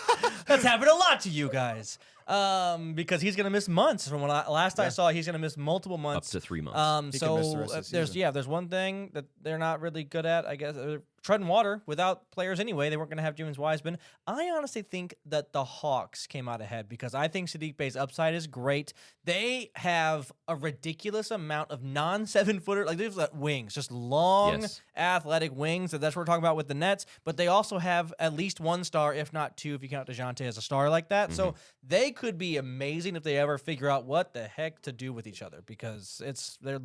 That's happened a lot to you guys. Because he's gonna miss months. From when last I saw, he's gonna miss multiple months. Up to 3 months. He can miss the So rest of the there's season. there's one thing that they're not really good at, I guess. Treading water without players anyway. They weren't going to have James Wiseman. I honestly think that the Hawks came out ahead because I think Sadiq Bey's upside is great. They have a ridiculous amount of non-7-footer, like they've got wings, just long, Yes. athletic wings. That's what we're talking about with the Nets. But they also have at least one star, if not two, if you count DeJounte as a star like that. So they could be amazing if they ever figure out what the heck to do with each other, because their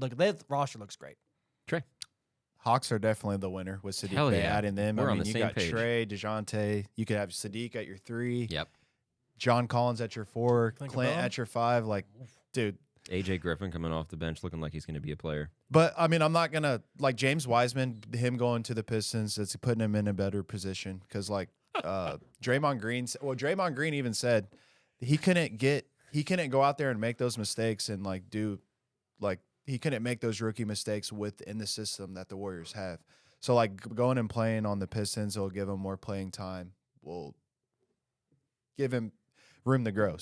roster looks great. Trey. Hawks are definitely the winner with Sadiq Hell Bey yeah. adding them. We're I on mean, the you same got page. Trey, DeJounte. You could have Sadiq at your 3. Yep. John Collins at your 4. Clint Clint Capella? at your 5. Like, dude. AJ Griffin coming off the bench looking like he's going to be a player. But, I mean, I'm not going to, like, James Wiseman, him going to the Pistons, it's putting him in a better position. Because, like, Draymond Green even said he couldn't go out there and make those mistakes and, like, he couldn't make those rookie mistakes within the system that the Warriors have. So, like, going and playing on the Pistons will give him more playing time, will give him room to grow.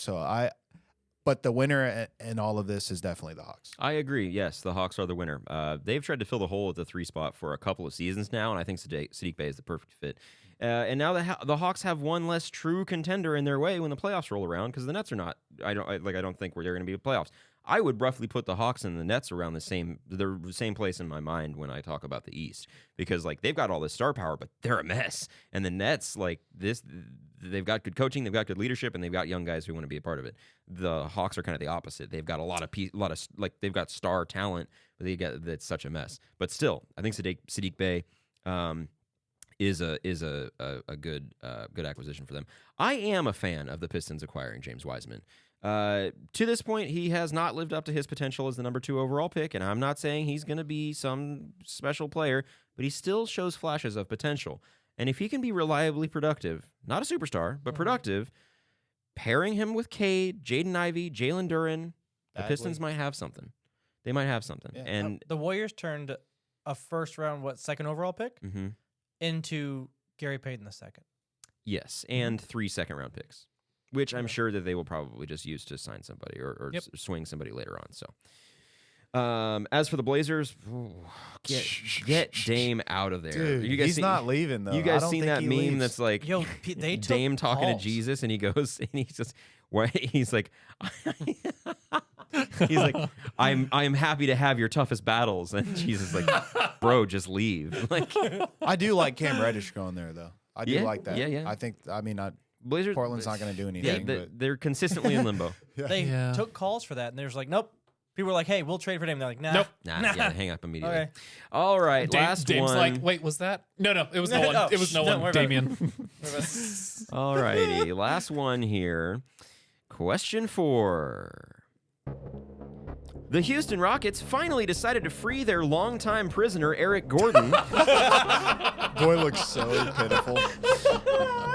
But the winner in all of this is definitely the Hawks. I agree. Yes, the Hawks are the winner. They've tried to fill the hole at the 3 spot for a couple of seasons now, and I think Sadiq Bey is the perfect fit. And now the Hawks have one less true contender in their way when the playoffs roll around, because the Nets are not. I don't think they're going to be in the playoffs. I would roughly put the Hawks and the Nets around the same place in my mind when I talk about the East, because like they've got all this star power, but they're a mess. And the Nets, like this, they've got good coaching, they've got good leadership, and they've got young guys who want to be a part of it. The Hawks are kind of the opposite. They've got they've got star talent, but that's such a mess. But still, I think Sadiq Bey is a good acquisition for them. I am a fan of the Pistons acquiring James Wiseman. To this point, he has not lived up to his potential as the number 2 overall pick, and I'm not saying he's going to be some special player, but he still shows flashes of potential. And if he can be reliably productive, not a superstar, but productive, pairing him with Cade, Jaden Ivey, Jalen Duren, the Bagley. Pistons might have something. They might have something. Yeah. And The Warriors turned a first round, second overall pick mhm. into Gary Payton the second. Yes, and 3 second-round picks, which I'm sure that they will probably just use to sign somebody or Yep. swing somebody later on. So, as for the Blazers, get Dame out of there. Dude, You guys he's not leaving, though. You I guys don't seen think that he meme leaves. that's like Yo, they took Dame talking calls. to Jesus, and he goes, and he's just, he's like, he's like, I'm happy to have your toughest battles, and Jesus is like, bro, just leave. Like, I do like Cam Reddish going there, though. I do Yeah, like that. yeah. Blazers, Portland's not going to do yeah, anything. they're consistently in limbo. They Yeah. took calls for that, and they was like, nope. People were like, hey, we'll trade for Dame. They're like, nah. Nope. Nah, yeah, hang up immediately. Okay. All right, last Dame's one. like, wait, was that? No, it was no one. No, It was shh, no don't one. worry about it. Damien. All righty, last one here. Question 4. The Houston Rockets finally decided to free their longtime prisoner, Eric Gordon, Boy looks so pitiful.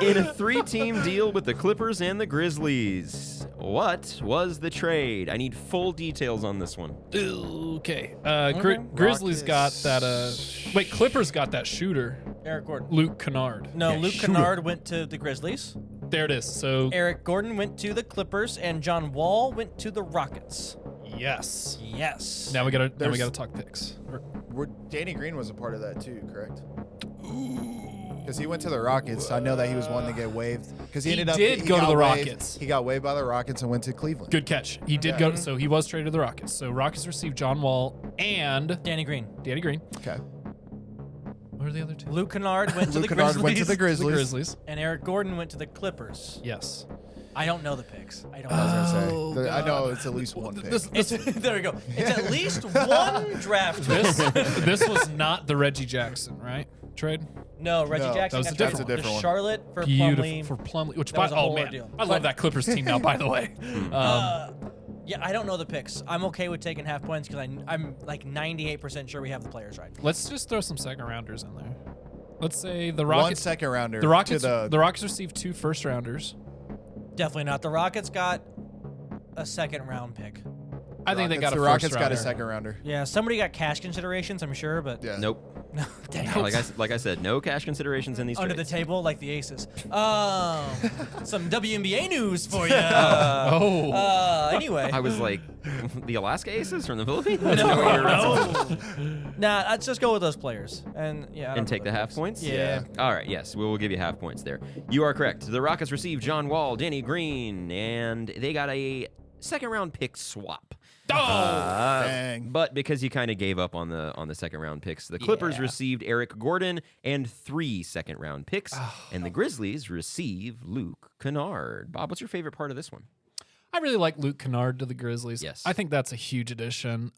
in a 3-team deal with the Clippers and the Grizzlies. What was the trade? I need full details on this one. Okay. Grizzlies got that. Wait, Clippers got that shooter, Eric Gordon. Luke Kennard. No, Yeah, Luke shooter. Kennard went to the Grizzlies. There it is. So Eric Gordon went to the Clippers, and John Wall went to the Rockets. yes. Yes. Now we gotta There's- talk picks. Danny Green was a part of that too, correct? Because he went to the Rockets. I know that he was one to get waived. Because he He ended up did he go to got the waived. Rockets. He got waived by the Rockets and went to Cleveland. Good catch. He did go. So he was traded to the Rockets. So Rockets received John Wall and Danny Green. Danny Green. Okay. What are the other two? Luke Kennard went to Luke the Kennard Grizzlies. went to the The Grizzlies. Grizzlies. And Eric Gordon went to the Clippers. Yes. I don't know the picks. I don't I was know. gonna say. Oh, I know God. it's at least one pick. It's, there we go. It's at least one draft pick. This was not the Reggie Jackson, right? Trade. No, Reggie No, Jackson that was got a traded different one. to Different one. Charlotte for Beautiful Plumlee. for Plumlee. Which That was a whole man, ordeal. I love that Clippers team now. By the way, Yeah, I don't know the picks. I'm okay with taking half points because I'm like 98% sure we have the players right. let's just throw some second rounders in there. Let's say the One Rockets. second rounder. The Rockets. To The Rockets received 2 first rounders. Definitely not. The Rockets got a second round pick. I think they got a the first Rockets got rounder. a second rounder. Yeah, somebody got cash considerations, I'm sure, but Yeah. Nope. no, dang it. Like I said, no cash considerations in these Under the trades. table like the Aces. Some WNBA news for you. Oh. Anyway. I was like, the Alaska Aces from the Philippines? No. Nah, let's just go with those players. And yeah. I don't And know take the those half picks. points? Yeah. All right, yes, we will give you half points there. You are correct. The Rockets received John Wall, Danny Green, and they got a second round pick swap. Dang. But because you kind of gave up on the second round picks, the Clippers Yeah. received Eric Gordon and 3 second round picks, and the Grizzlies receive Luke Kennard. Bob, what's your favorite part of this one? I really like Luke Kennard to the Grizzlies. Yes. I think that's a huge addition.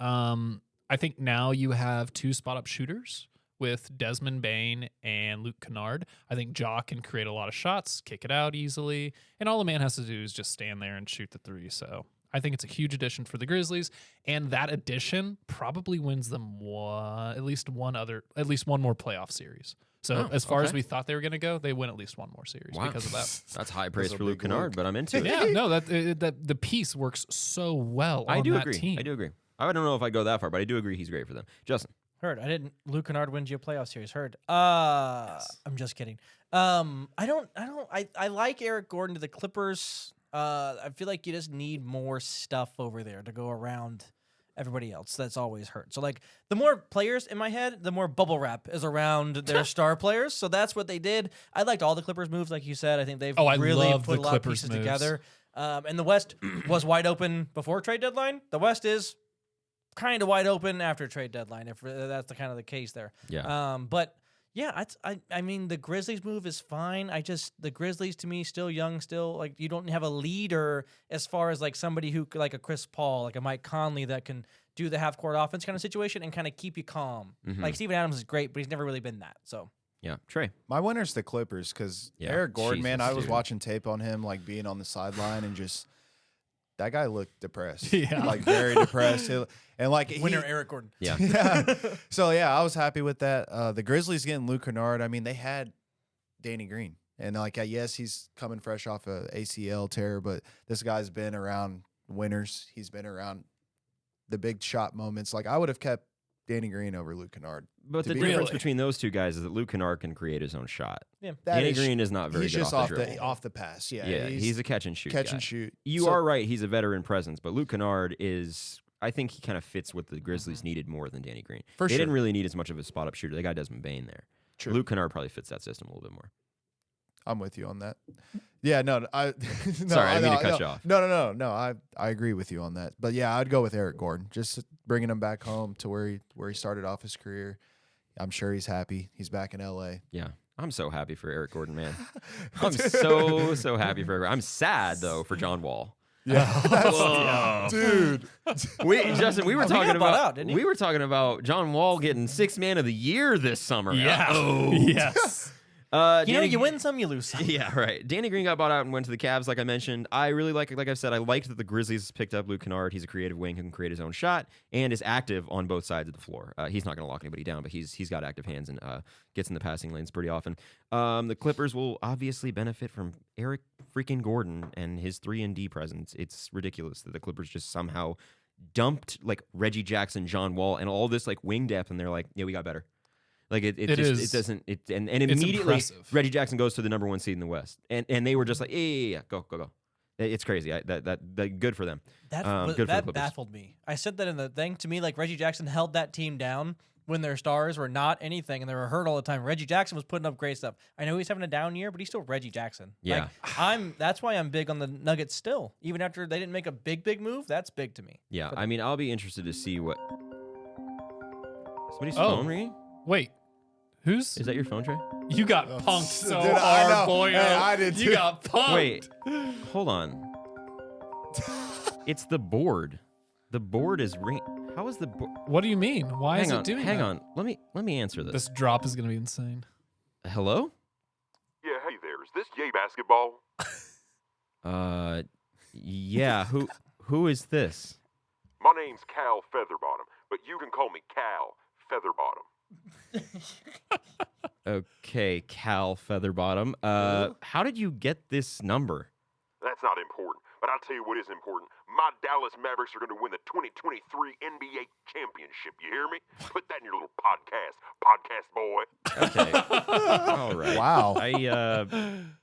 I think now you have 2 spot-up shooters with Desmond Bane and Luke Kennard. I think Ja can create a lot of shots, kick it out easily, and all the man has to do is just stand there and shoot the 3. So I think it's a huge addition for the Grizzlies, and that addition probably wins them at least one more playoff series. So Oh, as far as okay. we thought they were going to go, they win at least one more series because of that. That's high praise a for Luke big Kennard, Luke. but I'm into it. Yeah, no, that the piece works so well I on do that agree. team. I do agree. I don't know if I go that far, but I do agree he's great for them. Justin. Heard. I didn't. Luke Kennard wins you a playoff series. Heard. I'm just kidding. I like Eric Gordon to the Clippers. I feel like you just need more stuff over there to go around everybody else. That's always hurt. So like the more players in my head, the more bubble wrap is around their star players. So that's what they did. I liked all the Clippers moves, like you said. I think they've I really love put the a lot of Clippers pieces moves. together. And the West was wide open before trade deadline. The West is kind of wide open after trade deadline, if that's the kind of the case there. Yeah. But yeah, I mean the Grizzlies move is fine. The Grizzlies to me still young, still like you don't have a leader as far as like somebody who like a Chris Paul, like a Mike Conley that can do the half court offense kind of situation and kind of keep you calm. Mhm. Like Steven Adams is great, but he's never really been that. So Yeah. Trey. My winner's the Clippers because Yeah, Eric Gordon, man, Jesus, I was dude. watching tape on him, like being on the sideline and just that guy looked depressed. Yeah. Like very depressed. And like winner Eric Gordon. Yeah. Yeah. So yeah, I was happy with that. The Grizzlies getting Luke Kennard. I mean, they had Danny Green, and like yes, he's coming fresh off a ACL tear, but this guy's been around winners. He's been around the big shot moments. Like I would have kept Danny Green over Luke Kennard. But To the be- difference Really? between those two guys is that Luke Kennard can create his own shot. Yeah. That Danny is- Green is not very he's good just off the dribble. off the pass. Yeah, Yeah, he's a catch and shoot catch guy. and shoot. You So- are right. He's a veteran presence, but Luke Kennard is. I think he kind of fits what the Grizzlies needed more than Danny Green. For they sure. didn't really need as much of a spot up shooter. They got Desmond Bane there. True. Luke Kennard probably fits that system a little bit more. I'm with you on that. Yeah, no, I. No, Sorry, I didn't mean to cut no, you off. No. I agree with you on that. But yeah, I'd go with Eric Gordon. Just bringing him back home to where he started off his career. I'm sure he's happy. He's back in LA. Yeah. I'm so happy for Eric Gordon, man. I'm so happy for Eric. I'm sad though for John Wall. Yeah, dude. Justin, we were He talking got bought about out, didn't he? we were talking about John Wall getting 6th man of the year this summer. Yeah. Oh. Yes. You win some, you lose some. Yeah, right. Danny Green got bought out and went to the Cavs, like I mentioned. I really like I've said, I liked that the Grizzlies picked up Luke Kennard. He's a creative wing who can create his own shot and is active on both sides of the floor. He's not going to lock anybody down, but he's got active hands and gets in the passing lanes pretty often. The Clippers will obviously benefit from Eric freaking Gordon and his 3-and-D presence. It's ridiculous that the Clippers just somehow dumped like Reggie Jackson, John Wall, and all this like wing depth, and they're like, yeah, we got better. Like and immediately impressive. Reggie Jackson goes to the number 1 seed in the West, and they were just like, yeah, go. It's crazy. That good for them. That Good for the that Clippers. baffled me. I said that in the thing. To me, like Reggie Jackson held that team down when their stars were not anything and they were hurt all the time. Reggie Jackson was putting up great stuff. I know he's having a down year, but he's still Reggie Jackson. Yeah. Like, that's why I'm big on the Nuggets still. Even after they didn't make a big move, that's big to me. Yeah, I mean, I'll be interested to see what. Somebody's Oh. phone ringing? Wait, who's? Is that your phone, Trey? You got punked so Dude, I hard, know. boy. Hey, I did You too. got punked. Wait, hold on. It's the board. The board is ring. How is the board? What do you mean? Why is it doing Hang that? on. Let me answer this. This drop is gonna be insane. Hello? Yeah, hey there. Is this Yay Basketball? Yeah. Who is this? My name's Cal Featherbottom, but you can call me Cal Featherbottom. Okay, Cal Featherbottom. How did you get this number? That's not important, but I'll tell you what is important. My Dallas Mavericks are going to win the 2023 NBA championship. You hear me? Put that in your little podcast, boy. Okay. All right. Wow.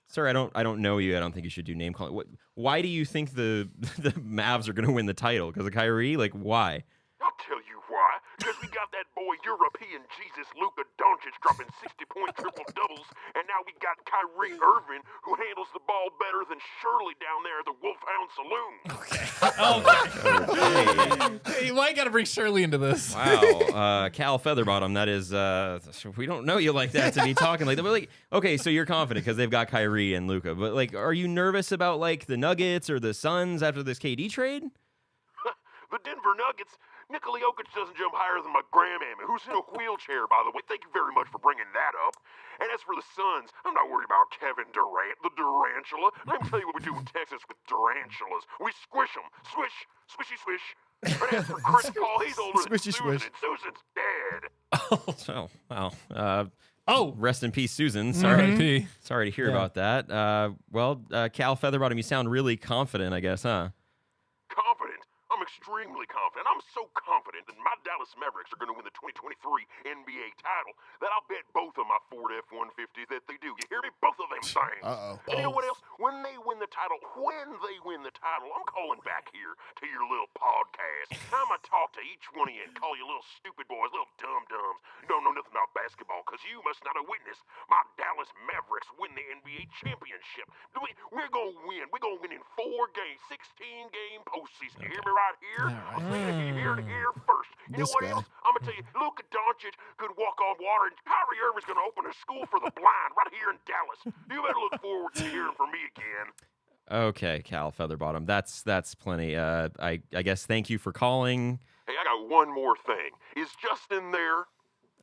Sir, I don't know you. I don't think you should do name calling. Why do you think the Mavs are going to win the title? Because of Kyrie? Like, why? I'll tell you why. Because we got that boy European Jesus Luka Doncic dropping 60-point triple-doubles, and now we got Kyrie Irving, who handles the ball better than Shirley down there at the Wolfhound Saloon. Hey, why you gotta bring Shirley into this? Wow. Cal Featherbottom, that is, we don't know you like that to be talking like that. But, like, okay, so you're confident because they've got Kyrie and Luka. But, like, are you nervous about, like, the Nuggets or the Suns after this KD trade? The Denver Nuggets, Nikola Jokic doesn't jump higher than my grandmammy, who's in a wheelchair, by the way. Thank you very much for bringing that up. And as for the Suns, I'm not worried about Kevin Durant, the Durantula. Let me tell you what we do in Texas with Durantulas. We squish them. Swish, swishy, swish. But as for Chris Paul, he's older than Swishy, Susan, swish. and Susan's dead. Oh, wow. Oh, Rest in peace, Susan. Sorry. R.I.P. Sorry to hear Yeah. about that. Cal Featherbottom, you sound really confident, I guess, huh? Confident. I'm extremely confident. I'm so confident that my Dallas Mavericks are going to win the 2023 NBA title that I'll bet both of my Ford F-150s that they do. You hear me? Both of them things. Uh-oh. And you know what else? When they win the title, I'm calling back here to your little podcast. I'm going to talk to each one of you and call you little stupid boys, little dum-dums. You don't know nothing about basketball because you must not have witnessed my Dallas Mavericks win the NBA championship. We're going to win. We're going to win in 4 games, 16-game postseason. You hear me right here? I'm saying it here to here first. You know This what guy. else? I'm going to tell you, Luka Doncic could walk on water, and Kyrie Irving's going to open a school for the blind right here in Dallas. You better look forward to hearing from me again. Okay, Cal Featherbottom. That's plenty. I guess thank you for calling. Hey, I got one more thing. Is Justin there?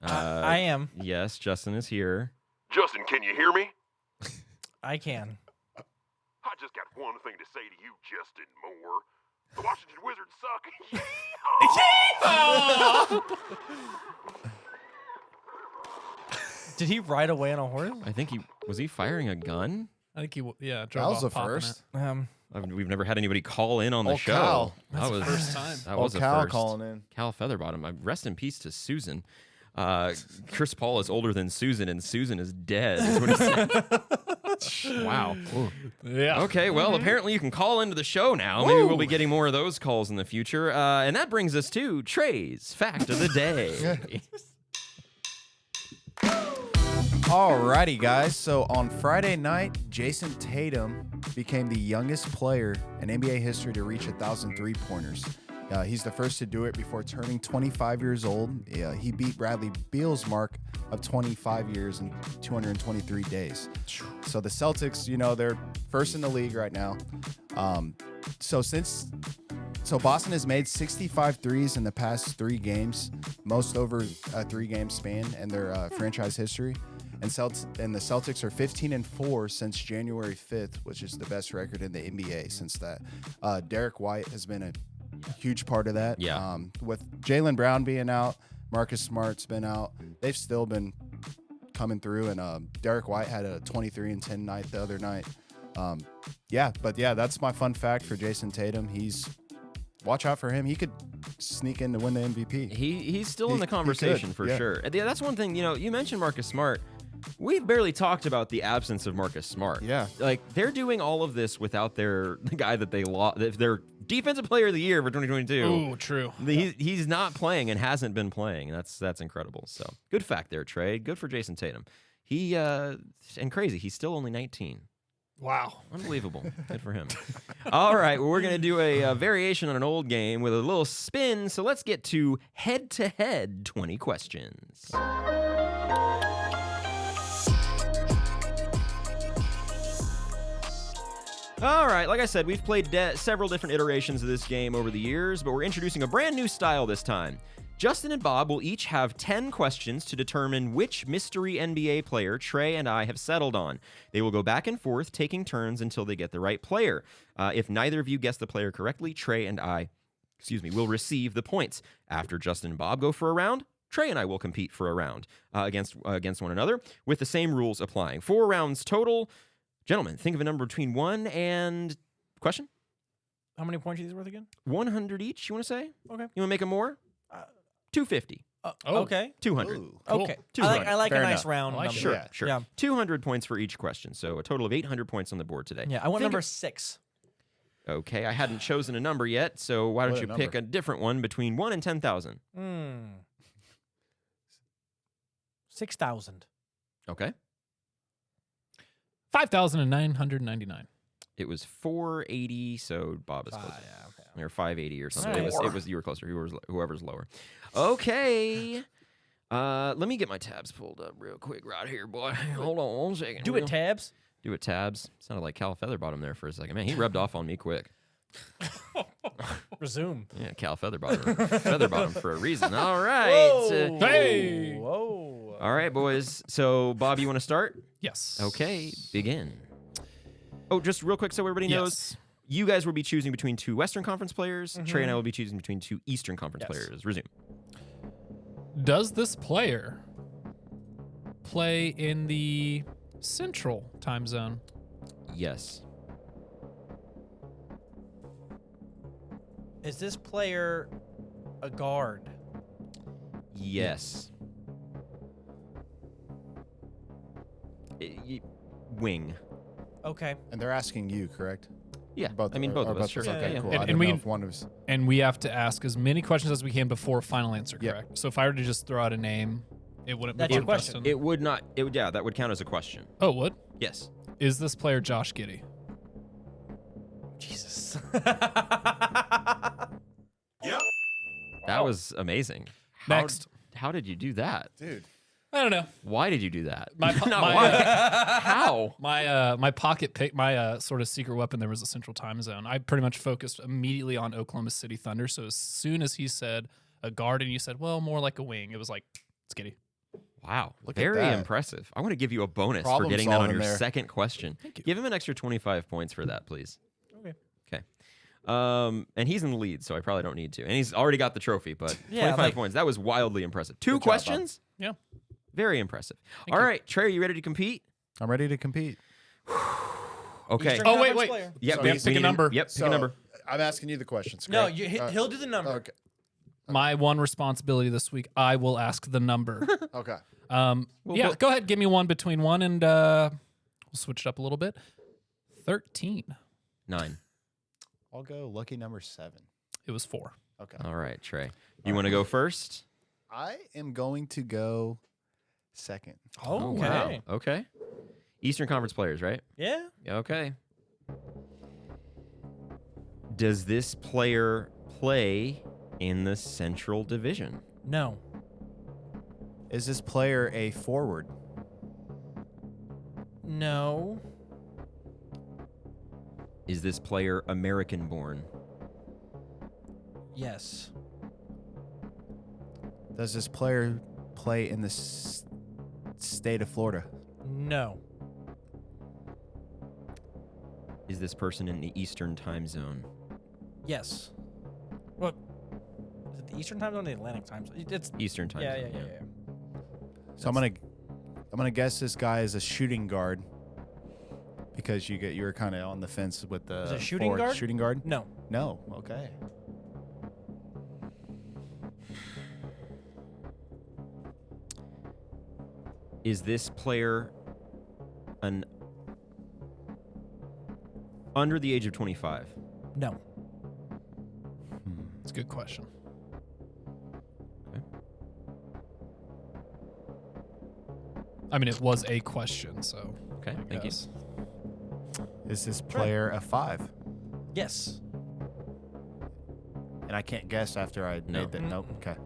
I am. Yes, Justin is here. Justin, can you hear me? I can. I just got one thing to say to you, Justin Moore. The Washington Wizards suck. Yeehaw! Did he ride away on a horse? I think was he firing a gun? I think he, yeah, That drove was off the popping first. it. We've never had anybody call in on the Oh, show. Cal. That was first time. That was a Cal first. calling in. Cal Featherbottom. Rest in peace to Susan. Chris Paul is older than Susan, and Susan is dead. Is what he said. Wow. Yeah. Okay, well, apparently you can call into the show now. Maybe we'll be getting more of those calls in the future. And that brings us to Trey's Fact of the Day. Alrighty, guys. So on Friday night, Jason Tatum became the youngest player in NBA history to reach 1,000 three-pointers. He's the first to do it before turning 25 years old. He beat Bradley Beal's mark of 25 years and 223 days. So the Celtics, they're first in the league right now. So Boston has made 65 threes in the past 3 games, most over a 3-game span in their franchise history. and the Celtics are 15-4 since January 5th, which is the best record in the NBA since that. Derek White has been a huge part of that. Yeah. With Jaylen Brown being out, Marcus Smart's been out. They've still been coming through, and Derek White had a 23-10 night the other night. That's my fun fact for Jason Tatum. Watch out for him. He could sneak in to win the MVP. He's still in the conversation for sure. Yeah, that's one thing. You mentioned Marcus Smart. We've barely talked about the absence of Marcus Smart. Yeah. Like, they're doing all of this without the guy that they lost, their defensive player of the year for 2022. Ooh, true. He's not playing and hasn't been playing. That's incredible. So, good fact there, Trey. Good for Jason Tatum. And crazy, he's still only 19. Wow. Unbelievable. Good for him. All right, well, we're going to do a variation on an old game with a little spin. So let's get to head-to-head 20 questions. All right, like I said, we've played several different iterations of this game over the years, but we're introducing a brand new style this time. Justin and Bob will each have 10 questions to determine which mystery NBA player Trey and I have settled on. They will go back and forth, taking turns until they get the right player. If neither of you guess the player correctly, Trey and I, will receive the points. After Justin and Bob go for a round, Trey and I will compete for a round against one another, with the same rules applying. 4 rounds total. Gentlemen, think of a number between 1 and... Question? How many points are these worth again? 100 each, you want to say? Okay. You want to make it more? 250. Okay. 200. Ooh. Cool. Okay. 200. I like Fair a nice enough. round I like number. it. Sure, Yeah. sure. Yeah. 200 points for each question, so a total of 800 points on the board today. Yeah, I want Think number of- 6. Okay, I hadn't chosen a number yet, so why don't What you a pick number. a different one between 1 and 10,000? 6,000. Okay. 5,999. It was 480, so Bob is closer. Okay. Or 580 or something. Alright. It was you were closer. Whoever's lower. Okay. Let me get my tabs pulled up real quick right here, boy. Hold on 1 second. Do it, tabs. Do it, tabs. Sounded like Cal Featherbottom there for a second. Man, he rubbed off on me quick. Resume. Yeah, Cal Featherbottom. Featherbottom for a reason. All right. Whoa. Hey! Whoa. All right, boys. So, Bob, you want to start? Yes. Okay, begin. Oh, just real quick so everybody knows, Yes. you guys will be choosing between 2 Western Conference players. Trey and I will be choosing between 2 Eastern Conference Yes. players. Resume. Does this player play in the Central time zone? Yes. Is this player a guard? Yes. Wing. Okay. And they're asking you, correct? Yeah, Both, I mean both or of us. Sure. us. Okay, Yeah. cool. And- I and didn't we know can- if one was... And we have to ask as many questions as we can before final answer, Yep. correct? So if I were to just throw out a name, it wouldn't That's be your one question. person. It would not. It would. Yeah, that would count as a question. Oh, it would? Yes. Is this player Josh Giddey? Jesus. That was amazing. How- Next. How did you do that? Dude. I don't know. Why did you do that? My po- Not my, why. How? My pocket pick, my sort of secret weapon there was a Central time zone. I pretty much focused immediately on Oklahoma City Thunder. So as soon as he said a guard and you said, well, more like a wing, it was like, it's Giddey. Wow. Look at Very that. impressive. I want to give you a bonus for Problem getting that on solving your there. second question. Thank you. Give him an extra 25 points for that, please. Okay. Okay. And he's in the lead, so I probably don't need to. And he's already got the trophy, but Yeah, 25 like- points. That was wildly impressive. 2 Good job, Bob. questions? Yeah. Very impressive. Thank All you. right, Trey, are you ready to compete? I'm ready to compete. Okay. Eastern Oh, wait, Conference wait. player. Yeah, So we you have pick to a number. Yep, pick So, a number. I'm asking you the questions, No, correct? he'll do the number. Okay. My one responsibility this week, I will ask the number. Okay. Well, Go ahead. Give me one between 1 and we'll switch it up a little bit. 13. 9. I'll go lucky number 7. It was 4. Okay. All right, Trey. You want to go first? I am going to go second. Oh, okay. wow. Okay. Eastern Conference players, right? Yeah. Okay. Does this player play in the Central Division? No. Is this player a forward? No. Is this player American born? Yes. Does this player play in the state of Florida. No. Is this person in the Eastern time zone? Yes. What? Is it the Eastern time zone or the Atlantic time zone? It's Eastern time yeah, zone. yeah. So I'm gonna guess this guy is a shooting guard because you were kind of on the fence with the Is it shooting forward. guard? Shooting guard? No. No. Okay. Is this player an under the age of 25? No. It's a good question. Okay. I mean, it was a question, so. Okay, I thank you. guess. Is this player a 5? Yes. And I can't guess after I No. made that. Nope. Okay.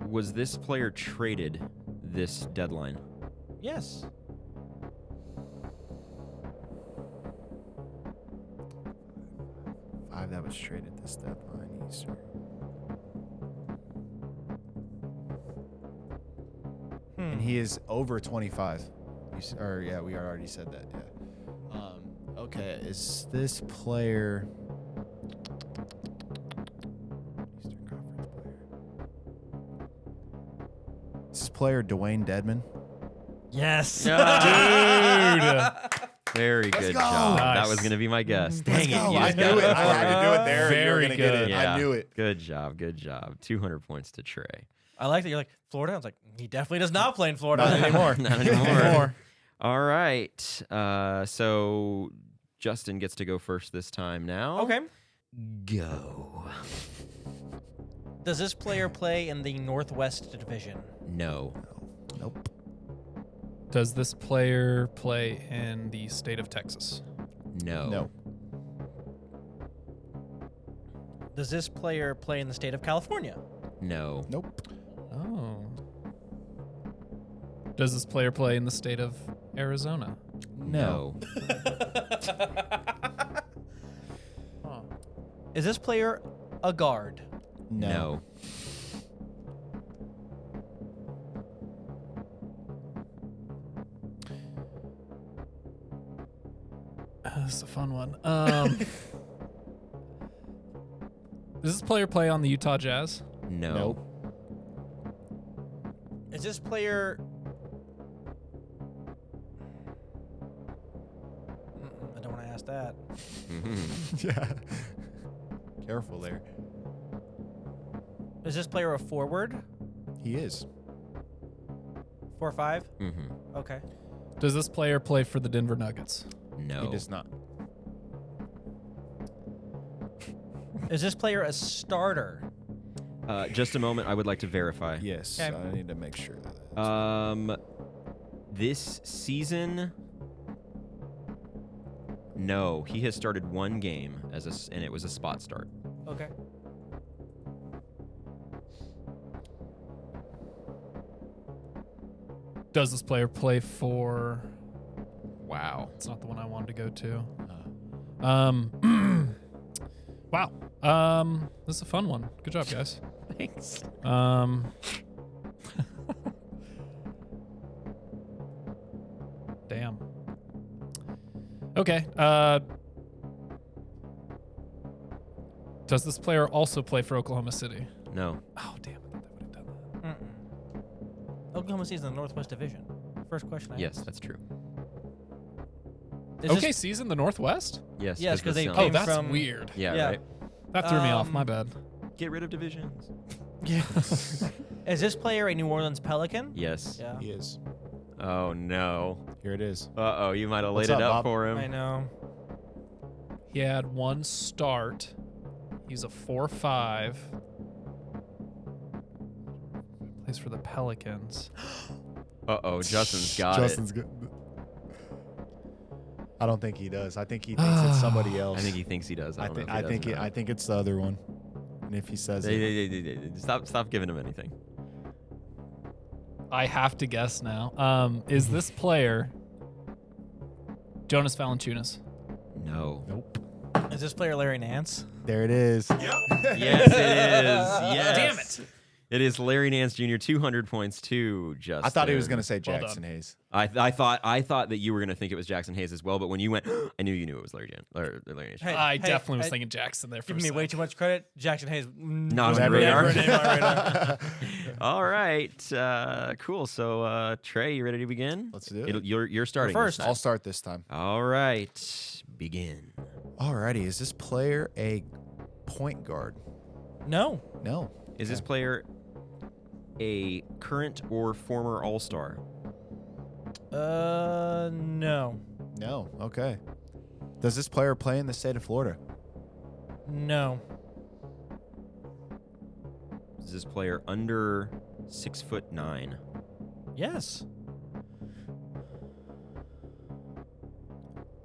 Was this player traded this deadline? Yes. Five that was traded this deadline. Easter. And he is over 25. We already said that. Yeah. Okay. Is this player Eastern Conference player? Is this player Dwayne Dedman? Yes. Dude. Very Let's good go. job. That Nice. was going to be my guess. Dang it. No, you I just knew got it. I had to do it there. You were Very gonna get it. good. Yeah. I knew it. Good job. Good job. 200 points to Trey. I like that you're like Florida. I was like, he definitely does not play in Florida Not anymore. Not anymore. All right. So Justin gets to go first this time now. Okay. Go. Does this player play in the Northwest Division? No. Nope. Does this player play in the state of Texas? No. No. Does this player play in the state of California? No. Nope. Oh. Does this player play in the state of Arizona? No. Is this player a guard? No. This is a fun one. Does this player play on the Utah Jazz? No. Nope. Is this player? I don't want to ask that. Mhm. Yeah. Careful there. Is this player a forward? He is. 4-5? Mhm. Okay. Does this player play for the Denver Nuggets? No. He does not. Is this player a starter? Just a moment. I would like to verify. Yes. Okay. I need to make sure that. This season. No, he has started one game and it was a spot start. Okay. Does this player play for? Wow. It's not the one I wanted to go to. Uh, Wow. This is a fun one. Good job, guys. Thanks. Damn. Okay. Does this player also play for Oklahoma City? No. Oh, damn. I thought that would have done that. Mm-mm. Oklahoma City's in the Northwest Division. First question I Yes, asked. that's true. Is Okay, this- season the Northwest? Yes. Yes, 'cause they the Oh, came Suns- that's from- weird. Yeah, Yeah. right. That threw me off. My bad. Get rid of divisions. Is this player a New Orleans Pelican? Yes. Yeah. he is. Oh no. Here it is. Uh-oh, you might have laid What's it up, up Bob? for I him. know. He had one start. He's a 4-5. Plays for the Pelicans. Uh-oh, Justin's got Justin's good. I don't think he does. I think he thinks it's somebody it. think. I think he thinks he does. I don't know if he I does think or not. I think it's the other one. And if he says it, Hey, Stop giving him anything. I have to guess now. Is this player Jonas Valanciunas? No. nope. Is this player Larry Nance? There it is. Yes, it is. Yes. Damn it. It is Larry Nance Jr. 200 points to Justin. I thought he was going to say Well Jackson done. Hayes. I thought that you were going to think it was Jackson Hayes as well, but when you went, I knew it was Larry Nance. Hey, I hey, definitely was hey, thinking Jackson there for Giving a me way sec. too much credit. Jackson Hayes. Not on Never the radar. Never name my radar. All right, cool. So Trey, you ready to begin? Let's do it. You're starting first. this I'll time. start this time. All right, begin. Alrighty, is this player a point guard? No. No. Is this player a current or former All-Star? No. No. Okay. Does this player play in the state of Florida? No. Is this player under 6'9"? Yes.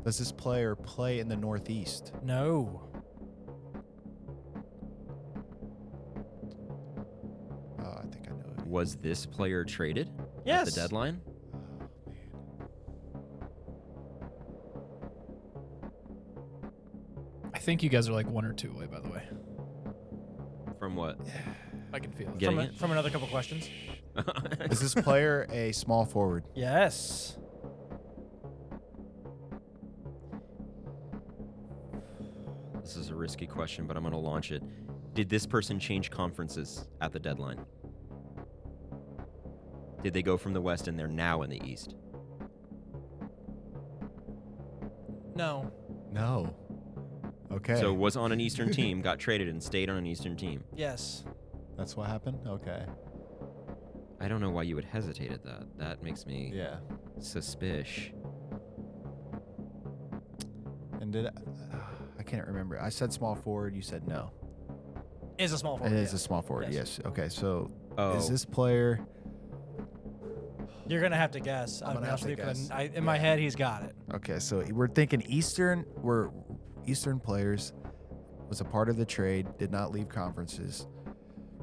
Does this player play in the Northeast? No. I think I know it. Was this player traded Yes. at the deadline? I think you guys are like 1 or 2 away, by the way. From what? I can feel it. Getting it? From another couple questions. Is this player a small forward? Yes. This is a risky question, but I'm going to launch it. Did this person change conferences at the deadline? Did they go from the West and they're now in the East? No. No. Okay. So was on an Eastern team, got traded, and stayed on an Eastern team. Yes. that's what happened? Okay. I don't know why you would hesitate at that. That makes me Yeah. suspicious. And did I can't remember. I said small forward. You said no. Is a small forward. It is yeah. a small forward. Yes. Yes. Okay. So Oh. is this player? You're gonna have to guess. I'm I'll gonna be honest have with to you, 'cause guess. in my head, he's got it. Okay. So we're thinking Eastern. We're Eastern players. Was a part of the trade. Did not leave conferences.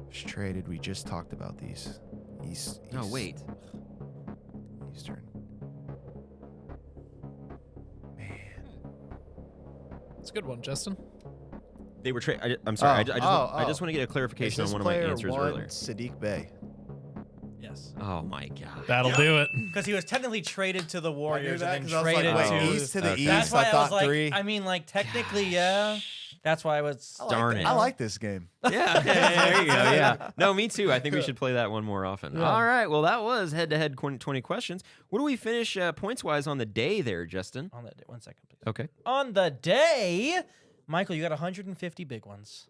Was traded. We just talked about these. No, wait. Eastern. Man. It's a good one, Justin. They were traded. I'm sorry. Oh, I just want to get a clarification Is on this one of my player answers one earlier. Sadiq Bey? Yes. Oh my god. That'll do it. Because he was technically traded to the Warriors that and 'cause then I was like, traded wait, to. east to the Okay. east. That's why I I, thought was like, three. I mean, like technically, yeah. That's why I was. Darn it. I like this game. Yeah, there you go. Yeah. No, me too. I think we should play that one more often. All right. Well, that was head-to-head 20 questions. What do we finish points-wise on the day there, Justin? On that day, 1 second, please. Okay. On the day, Michael, you got 150 big ones.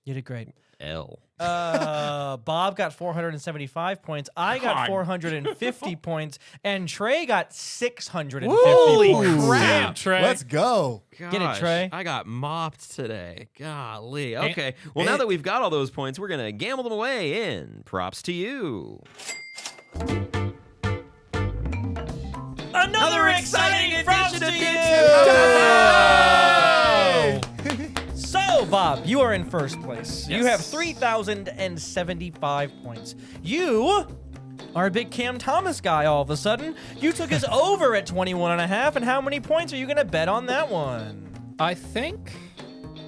You did great. L. Bob got 475 points. I got 450 points, and Trey got 650 Holy points. crap. Damn, Trey. Let's go. Get it, Trey. I got mopped today. Golly. Okay. Well, now that we've got all those points, we're going to gamble them away in Props to You. Another exciting props to you. So, Bob, you are in first place. You have 3,075 points. You are a big Cam Thomas guy all of a sudden. You took us over at 21.5, and how many points are you going to bet on that one? I think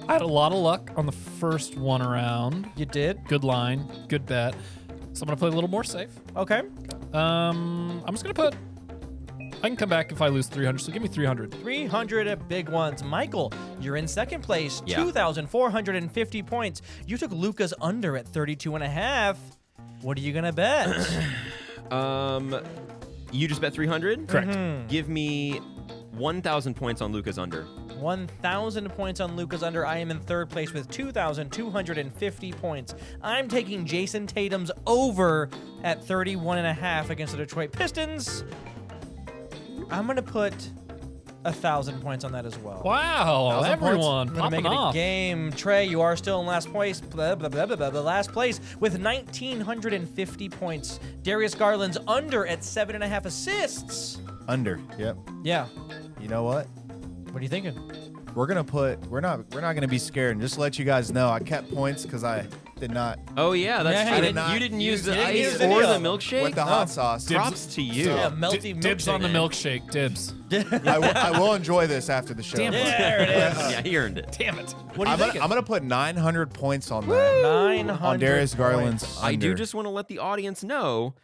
I had a lot of luck on the first one around. You did? Good line, good bet. So I'm gonna play a little more safe. Okay. I'm just gonna put. I can come back if I lose 300. So give me 300. 300 at big ones. Michael, you're in second place, Yeah. 2,450 points. You took Luca's under at 32.5. What are you going to bet? You just bet 300? Correct. Give me 1,000 points on Luca's under. 1,000 points on Luca's under. I am in third place with 2,250 points. I'm taking Jason Tatum's over at 31.5 against the Detroit Pistons. I'm going to put 1,000 points on that as well. Wow, 1,000 everyone I'm gonna popping make it off. a game. Trey, you are still in last place. Last place with 1,950 points. Darius Garland's under at 7.5 assists. Under. Yep. Yeah. You know what? What are you thinking? We're not gonna be scared. And just to let you guys know, I kept points because I Did not. Oh yeah, that's Yeah, true. I did not You didn't use the use ice it. or the Yeah. milkshake. With the hot sauce. Props to you. Yeah, melty Dibs on the milkshake. Dibs. I will enjoy this after the show. Damn it. There it is. Yeah, he earned it. Damn it. What are you thinking? I'm gonna put 900 points on that. 900 On Darius Garland's. points. I do under. just want to let the audience know.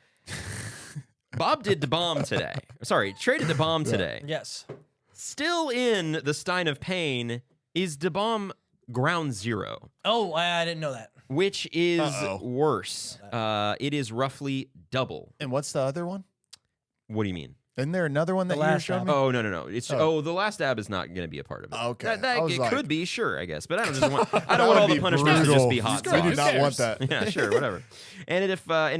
Bob did the bomb today. Sorry, traded the bomb today. Yes. Still in the Stein of Pain is the bomb ground zero, Oh, I didn't know that. which is Uh-oh. worse. It is roughly double. And what's the other one? What do you mean? Isn't there another one that The you were last showing app. me? Oh no! It's the last dab is not going to be a part of it. Okay. That I was it like- could be, sure, I guess, but I don't just want. I That don't want would all the be punishments to just brutal. be hot We sauce. do not Who want cares? that. Yeah, sure, whatever. And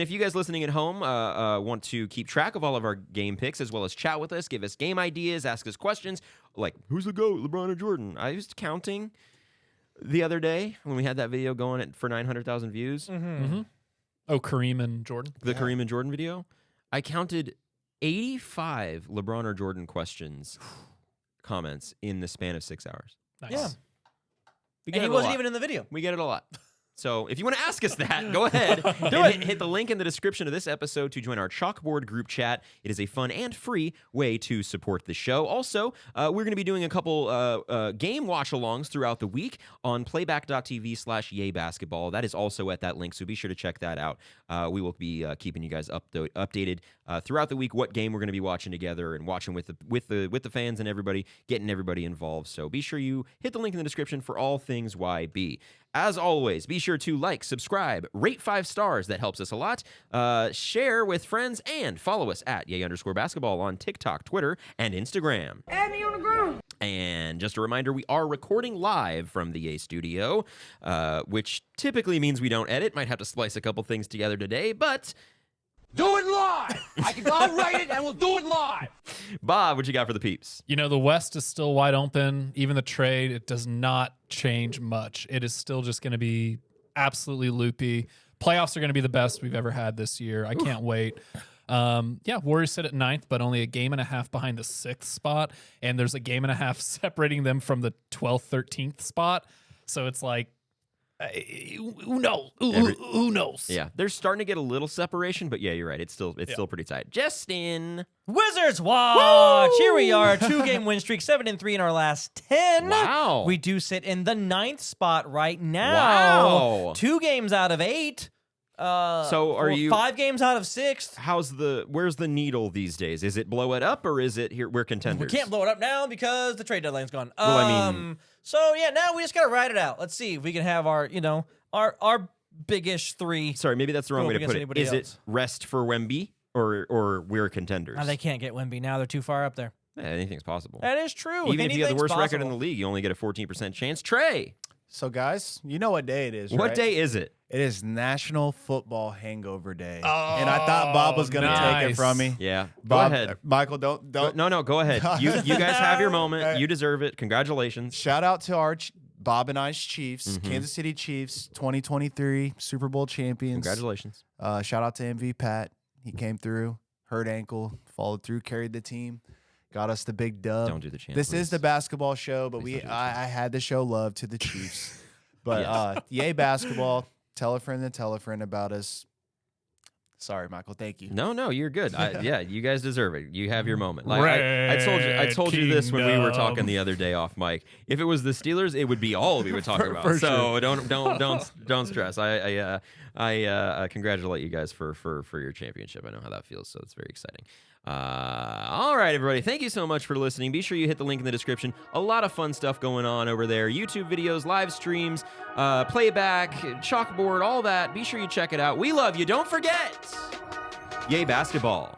if you guys listening at home want to keep track of all of our game picks as well as chat with us, give us game ideas, ask us questions like who's the GOAT, LeBron or Jordan? I was counting the other day when we had that video going for 900,000 views, Oh, Kareem and Jordan. the Kareem and Jordan video. I counted 85 LeBron or Jordan comments in the span of 6 hours. Nice. Yeah. We And get he it a wasn't lot. even in the video. We get it a lot. So if you want to ask us that, go ahead. Hit the link in the description of this episode to join our Chalkboard group chat. It is a fun and free way to support the show. Also, we're going to be doing a couple game watch-alongs throughout the week on playback.tv/yaybasketball. That is also at that link, so be sure to check that out. We will be keeping you guys updated throughout the week what game we're going to be watching together and watching with the fans and everybody, getting everybody involved. So be sure you hit the link in the description for all things YB. As always, be sure to like, subscribe, rate 5 stars. That helps us a lot. Share with friends and follow us at @yay_basketball on TikTok, Twitter, and Instagram. Add me on the ground. And just a reminder, we are recording live from the Yay Studio, which typically means we don't edit. Might have to splice a couple things together today, but Do it live. I'll write it and we'll do it live. Bob, what you got for the peeps? You know, the West is still wide open. Even the trade, it does not change much. It is still just going to be absolutely loopy. Playoffs are going to be the best we've ever had this year. I can't wait. Yeah, Warriors sit at 9th, but only a game and a half behind the 6th spot. And there's a game and a half separating them from the 12th, 13th spot. So it's like, who knows? Who knows? Yeah, they're starting to get a little separation, but yeah, you're right. It's still pretty tight. Justin. Wizards watch. Here we are, 2-game win streak, 7-3 in our last 10. Wow. We do sit in the 9th spot right now. Wow. 2 games out of 8. So are you 5 games out of 6th? Where's the needle these days? Is it blow it up or is it here we're contenders? We can't blow it up now because the trade deadline's gone. Well, I mean- So yeah, now we just gotta ride it out. Let's see if we can have our big-ish 3. Sorry, maybe that's the wrong Go way up to put against it. anybody Is it else. rest for Wemby or we're contenders? They can't get Wemby now; they're too far up there. Yeah, anything's possible. That is true. Even if you have the Anything's worst record in the possible. league, you only get a 14% chance. Trey, So, guys, you know what day it is, what right? day is it? It is National Football Hangover Day. And I thought Bob was going to take it nice. from me. Yeah, Bob, go ahead. Michael, don't. No, go ahead. You guys have your moment. You deserve it. Congratulations. Shout out to our Bob and I's Chiefs, Mm-hmm. Kansas City Chiefs, 2023 Super Bowl champions. Congratulations. Shout out to MV Pat. He came through, hurt ankle, followed through, carried the team, got us the big dub. Don't do the chant, This please. is the basketball show, but Please don't do the I had to show love to the Chiefs. But yay basketball. Tell a friend to tell a friend about us. Sorry, Michael. Thank you. No, you're good. Yeah, you guys deserve it. You have your moment. Like, I told you this when we were talking the other day off mic. If it was the Steelers, it would be all we would talk about. for So don't stress. I congratulate you guys for your championship. I know how that feels, so it's very exciting. All right, everybody. Thank you so much for listening. Be sure you hit the link in the description. A lot of fun stuff going on over there. YouTube videos, live streams, playback, chalkboard, all that. Be sure you check it out. We love you. Don't forget. Yay, basketball.